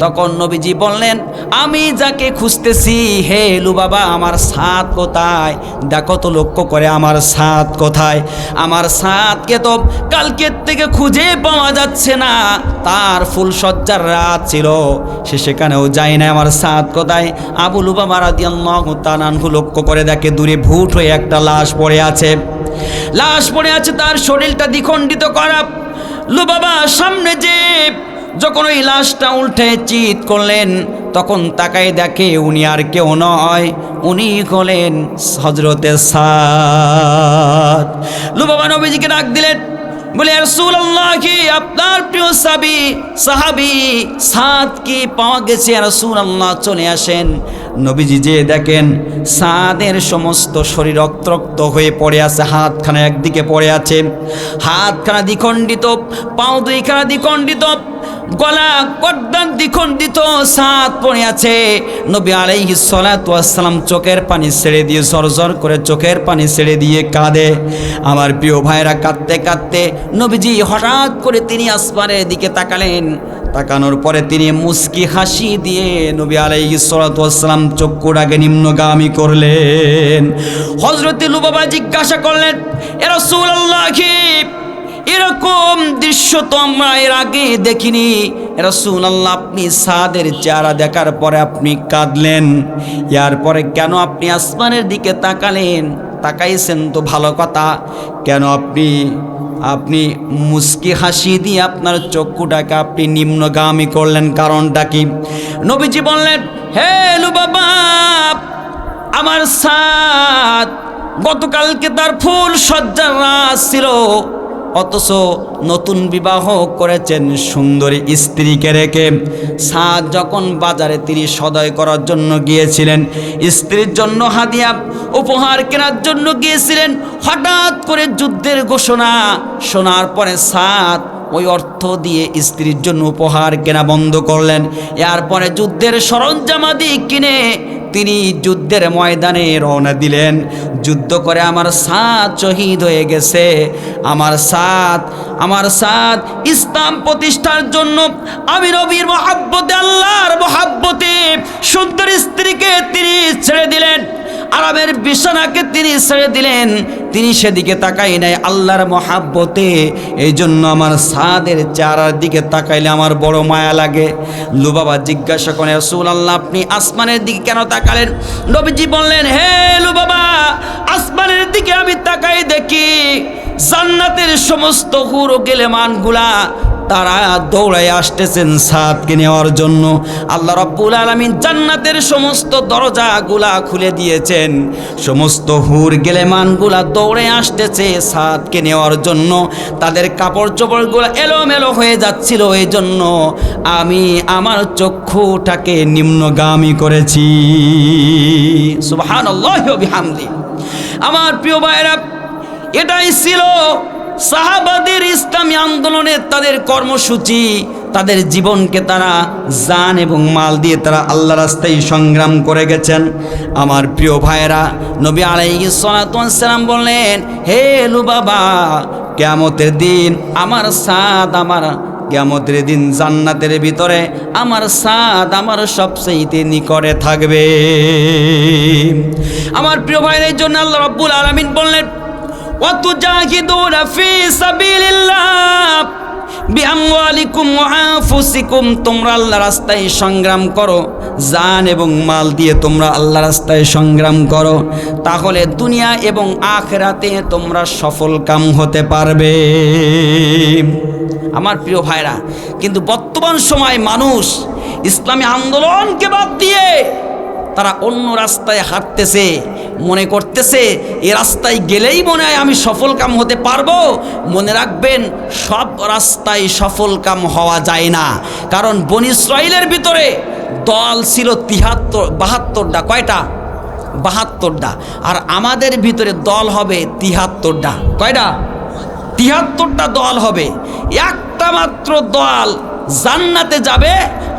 তখন নবীজি বললেন, আমি যাকে খুঁজতেছি, হে লুবাবা, আমার সাদ কোথায়? দেখো তো লক্ষ্য করে আমার সাদ কোথায়? আমার সাদকে তো কালকের থেকে খুঁজে পাওয়া যাচ্ছে না, তার ফুলসজ্জার রাত ছিল, সে সেখানেও যায় না, আমার সাদ কোথায়? আবু লুবাবা রাদিয়াল্লাহু তাআলা আনহু লক্ষ্য করে দেখে দূরে ভুট হয়ে একটা লাশ পড়ে আছে, লাশ পড়ে আছে, তার শরীরটা দ্বিখণ্ডিত করা। লুবাবা সামনে যে যখন ওই লাশটা উল্টে চিৎ করলেন, তখন তাকাই দেখে উনি আর কেউ নয়, উনি হলেন হযরতে সাদ। লুবাবা নবীজিকে ডাক দিলেন, বলে, রাসূলুল্লাহ, কি আপনার প্রিয় সাহাবী সাদ কি পাওয়া গেছে? রাসূলুল্লাহ চলে আসেন। নবীজি যে দেখেন সাদের সমস্ত শরীর রক্ত হয়ে পড়ে আছে, হাতখানা একদিকে পড়ে আছে, হাতখানা দ্বিখণ্ডিত, পাও দুইখানা দ্বিখণ্ডিত, গলা গর্দান দ্বিখণ্ডিত, সাদ পড়ে আছে। নবী আলাইহিস সালাতু ওয়াস সালাম চোখের পানি ছেড়ে দিয়ে, ঝরঝর করে চোখের পানি ছেড়ে দিয়ে কাঁদে। আমার প্রিয় ভাইরা, কাঁদতে কাঁদতে নবীজি হঠাৎ করে তিনি আসমানের দিকে তাকালেন। তাকানোর পরে তিনি মুস্কি হাসি দিয়ে নবী আলাইহিস সালাতু ওয়াস সালাম চক্ষুটাকে নিম্নগামী করলেন। হযরত লুবাবা জিজ্ঞাসা করলেন, এ রাসূলুল্লাহ, কি এরকম দৃশ্য তো আমরা এর আগে দেখিনি। রাসূলুল্লাহ, আপনি সাদের চেহারা দেখার পরে আপনি কাঁদলেন, এর পরে কেন আপনি আসমানের দিকে তাকালেন? তাকাইছেন তো ভালো কথা, কেন আপনি মুস্কি হাসি দিয়ে আপনার চক্ষুটাকে আপনি নিম্নগামী করলেন, কারণটা কি? নবীজি বললেন, হে লুবাবা, আমার সাদ গতকালকে তার ফুল সজ্জার রাত ছিল, অথচ নতুন বিবাহ করেছেন সুন্দরী স্ত্রীকে রেখে। সাদ যখন বাজারে তিনি সদয় করার জন্য গিয়েছিলেন, স্ত্রীর জন্য হাদিয়া উপহার কেনার জন্য গিয়েছিলেন, হঠাৎ করে যুদ্ধের ঘোষণা শোনার পরে সাদ ওই অর্থ দিয়ে স্ত্রীর জন্য উপহার কেনা বন্ধ করলেন। এরপরে যুদ্ধের সরঞ্জামাদি কিনে তিনি যুদ্ধের ময়দানে রওনা দিলেন। যুদ্ধ করে আমার সাদ শহীদ হয়ে গেছে। আমার সাদ ইসলাম প্রতিষ্ঠার জন্য আমি নবীর মহব্বতে, আল্লাহর মহব্বতে সুন্দর স্ত্রীকে তিনি ছেড়ে দিলেন, আরামের বিছানাকে তিনি ছেড়ে দিলেন। তিনি সেদিকে তাকাই নাই আল্লাহর মহাব্বতে। এই জন্য আমার সাদের চেহারার দিকে তাকাইলে আমার বড় মায়া লাগে। লুবাবা জিজ্ঞাসা করে, রাসূলুল্লাহ আপনি আসমানের দিকে কেন তাকালেন? নবীজি বললেন, হে লুবাবা, আসমানের দিকে আমি তাকাই দেখি জান্নাতের সমস্ত হুর ও গেলেমানগুলা তারা দৌড়ায় আসতেছেন সাদকে নেওয়ার জন্য। আল্লাহ রাব্বুল আলামিন জান্নাতের সমস্ত দরজাগুলা খুলে দিয়েছেন, সমস্ত হুর গেলেমানগুলা দৌড়ে আসতেছে সাদকে নেওয়ার জন্য। তাদের কাপড় চোপড়গুলো এলোমেলো হয়ে যাচ্ছিল, এই জন্য আমি আমার চক্ষুটাকে নিম্নগামী করেছি। সুবহানাল্লাহি ওয়া বিহামদি। আমার প্রিয় ভাইরা, এটাই ছিল সাহাবাদের ইসলামী আন্দোলনের তাদের কর্মসূচি। তাদের জীবনকে তারা জান এবং মাল দিয়ে তারা আল্লাহ রাস্তায় সংগ্রাম করে গেছেন। আমার প্রিয় ভাইয়েরা, নবী আলাইহিস সালাতু ওয়াস সালাম বললেন, হে লুবাবা, কিয়ামতের দিন আমার সাদ, আমার কিয়ামতের দিন জান্নাতের ভিতরে আমার সাদ আমার সবচেয়ে নিকটে থাকবে। আমার প্রিয় ভাইয়ের জন্য আল্লাহ রাব্বুল আলামিন বললেন, ওয়াতুজাহিদুনা ফি সাবিলিল্লাহ বিআমওয়ালিকুম ওয়া আনফুসিকুম, তোমরা আল্লাহর রাস্তায় সংগ্রাম করো, জান এবং মাল দিয়ে তোমরা আল্লাহর রাস্তায় সংগ্রাম করো, তাহলে দুনিয়া এবং আখিরাতে তোমরা সফল কাম হতে পারবে। আমার প্রিয় ভাইরা, কিন্তু বর্তমান সময় মানুষ ইসলামী আন্দোলনকে বাদ দিয়ে তারা অন্য রাস্তায় হাঁটতেছে, মনে করতেছে এ রাস্তায় গেলেই মনে হয় আমি সফল কাম হতে পারবো। মনে রাখবেন, সব রাস্তায় সফল কাম হওয়া যায় না। কারণ বনী ইসরাইলের ভিতরে দল ছিল 72টা। কয়টা? 72টা। আর আমাদের ভিতরে দল হবে 73টা। কয়টা? 73টা দল হবে। একটা মাত্র দল জান্নাতে যাবে,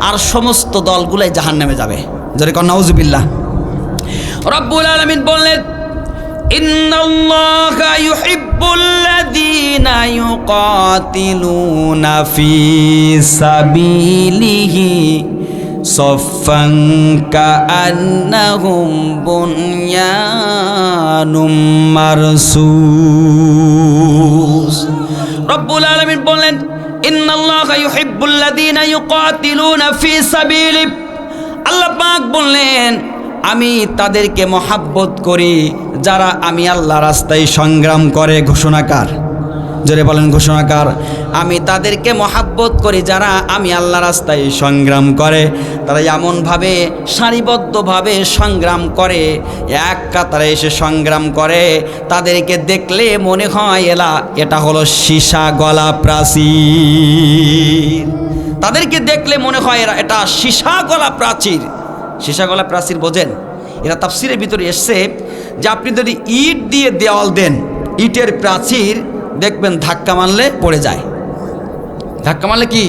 আর সমস্ত দলগুলাই জাহান্নামে যাবে। যারে কোন নাউজুবিল্লাহ। রব্বুল আলামিন বললেন, ইন্নাল্লাহা ইউহিব্বুল্লাযীনা ইউকাতিলুনা ফি সাবিলিহি সাফফান কাআন্নাহুম বুনয়ানুম মারসুস। রব্বুল আলামিন বললেন, ইন্নাল্লাহা ইউহিব্বুল্লাযীনা ইউকাতিলুনা ফি সাবিলিহি, আল্লাহ পাক বললেন আমি তাদেরকে মহাব্বত করি যারা আমি আল্লাহ রাস্তায় সংগ্রাম করে। ঘোষণাকার, জোরে বলেন ঘোষণাকার। আমি তাদেরকে মহাব্বত করি যারা আমি আল্লাহ রাস্তায় সংগ্রাম করে। তারা এমনভাবে সারিবদ্ধভাবে সংগ্রাম করে, এক কাতারে এসে সংগ্রাম করে, তাদেরকে দেখলে মনে হয় এটা হলো সীসা গলা প্রাচীর। তাদেরকে দেখলে মনে হয় এটা সীসা গলা প্রাচীর। সীসা গলা প্রাচীর বোঝেন? এরা তাফসিরের ভিতরে এসছে যে আপনি যদি ইট দিয়ে দেওয়াল দেন, ইটের প্রাচীর দেখবেন ধাক্কা মারলে পড়ে যায়। ধাক্কা মারলে কি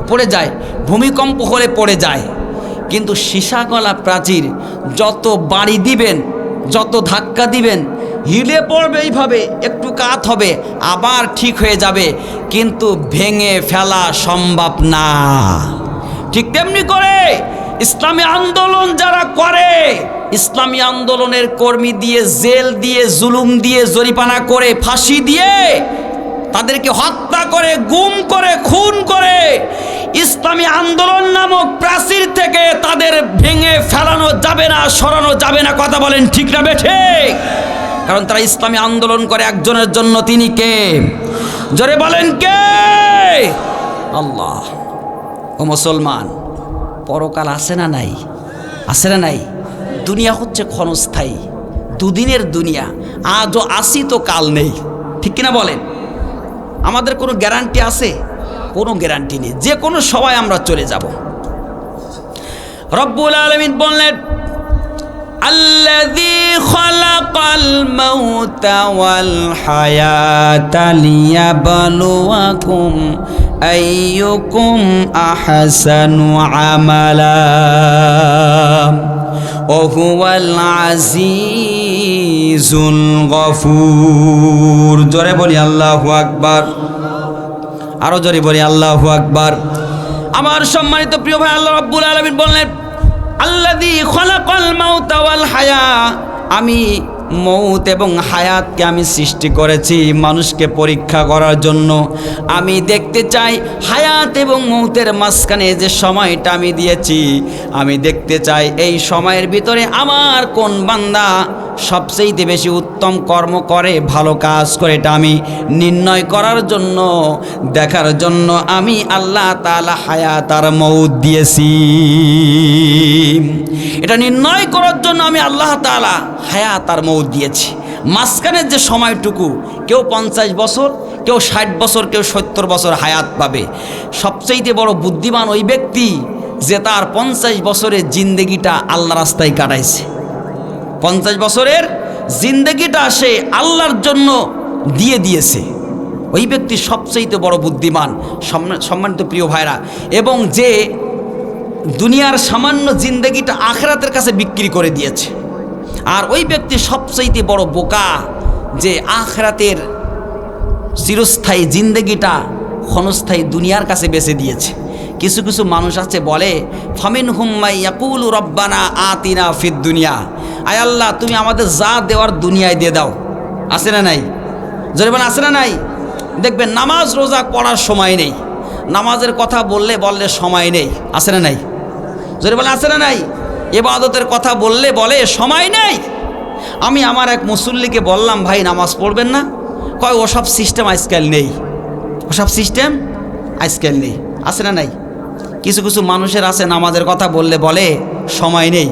পড়ে যায়? ভূমিকম্প হলে পড়ে যায়। কিন্তু সীসা গলা প্রাচীর যত বাড়ি দিবেন, যত ধাক্কা দিবেন, হিলে পড়বে, এইভাবে একটু কাত হবে, আবার ঠিক হয়ে যাবে, কিন্তু ভেঙে ফেলা সম্ভব না। ঠিক তেমনি করে ইসলামী আন্দোলন যারা করে, ইসলামী আন্দোলনের কর্মী দিয়ে, জেল দিয়ে, জুলুম দিয়ে, জরিমানা করে, ফাঁসি দিয়ে তাদেরকে হত্যা করে, গুম করে, খুন করে, ইসলামী আন্দোলন নামক প্রাচীর থেকে তাদের ভেঙে ফেলানো যাবে না, সরানো যাবে না। কথা বলেন ঠিক না বেঠে? কারণ তারা ইসলামী আন্দোলন করে একজনের জন্য, তিনি কে? জোরে বলেন কে? আল্লাহ। ও মুসলমান, পরকাল আছে না নাই? আছে না নাই? দুনিয়া হচ্ছে ক্ষণস্থায়ী, দুদিনের দুনিয়া। আজও আসি তো কাল নেই, ঠিক কিনা বলেন? আমাদের কোনো গ্যারান্টি আছে? কোনো গ্যারান্টি নেই, যে কোনো সময় আমরা চলে যাব। রব্বুল আলামিন বললেন, আল্লাযী খালাকাল মাউতা ওয়াল হায়াতা লিয়াবলুয়াকুম আইয়ুকুম আহসানু আমালা ওয়া হুয়াল আজিজুল গফুর। জোরে বলি আল্লাহু আকবার, আরো জোরে বলি আল্লাহু আকবার। আমার সম্মানিত প্রিয় ভাই, আল্লাহ রাব্বুল আলামিন বললেন, আল্লাযী খালাকাল মাউতা ওয়াল হায়া, আমি মৌত এবং হায়াতকে আমি সৃষ্টি করেছি মানুষকে পরীক্ষা করার জন্য। আমি দেখতে চাই হায়াত এবং মৌতের মাঝখানে যে সময়টা আমি দিয়েছি, আমি দেখতে চাই এই সময়ের ভিতরে আমার কোন বান্দা সবচেয়ে বেশি উত্তম কর্ম করে, ভালো কাজ করে, এটা আমি নির্ণয় করার জন্য, দেখার জন্য আমি আল্লাহ তাআলা হায়াত আর মৌত দিয়েছি। এটা নির্ণয় করার জন্য আমি আল্লাহ তাআলা হায়াত আর মৌত দিয়েছি। মাঝখানের যে সময়টুকু, কেউ 50 বছর, কেউ 60 বছর, কেউ 70 বছর হায়াত পাবে। সবচেয়ে বড় বুদ্ধিমান ওই ব্যক্তি যে তার 50 বছরের জিন্দেগিটা আল্লাহ রাস্তায় কাটাইছে। 50 বছরের জিন্দেগিটা সে আল্লাহর জন্য দিয়ে দিয়েছে, ওই ব্যক্তি সবচেয়ে বড় বুদ্ধিমান। সম্মানিত প্রিয় ভাইরা, এবং যে দুনিয়ার সামান্য জিন্দেগিটা আখিরাতের কাছে বিক্রি করে দিয়েছে, আর ওই ব্যক্তি সবচেয়ে বড় বোকা যে আখিরাতের চিরস্থায়ী জিন্দেগিটা ক্ষণস্থায়ী দুনিয়ার কাছে বেচে দিয়েছে। কিছু কিছু মানুষ আছে বলে, ফামিনহুম মাই ইয়াকুলু রব্বানা আতিনা ফিদ দুনিয়া, আয় আল্লাহ তুমি আমাদের যা দেওয়ার দুনিয়ায় দিয়ে দাও। আছে না নাই? জোরে বলেন আছে না নাই? দেখবেন নামাজ রোজা পড়ার সময় নেই, নামাজের কথা বললে সময় নেই। আছে না নাই? জোরে বলেন আছে না নাই? ইবাদতের কথা বলে সময় নেই। আমি আমার এক মুসল্লিকে বললাম, ভাই নামাজ পড়বেন না? কয় ওসব সিস্টেম আজকাল নেই, ওসব সিস্টেম আজকাল নেই। আছে না নাই? কিছু কিছু মানুষের আছে নামাজের কথা বলে সময় নেই।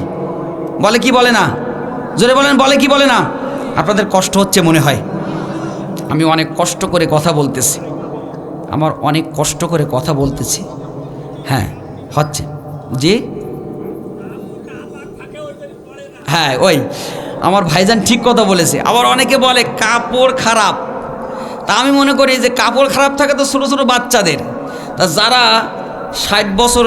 বলে কি বলে না? জোরে বলেন, বলে কি বলে না? আপনাদের কষ্ট হচ্ছে মনে হয়। আমি অনেক কষ্ট করে কথা বলতেছি, আমার অনেক কষ্ট করে কথা বলতেছি। হ্যাঁ হচ্ছে জি, হ্যাঁ ওই আমার ভাইজান ঠিক কথা বলেছে। আবার অনেকে বলে কাপড় খারাপ, তা আমি মনে করি যে কাপড় খারাপ থাকে তো ছোটো ছোটো বাচ্চাদের, তা যারা 60 বছর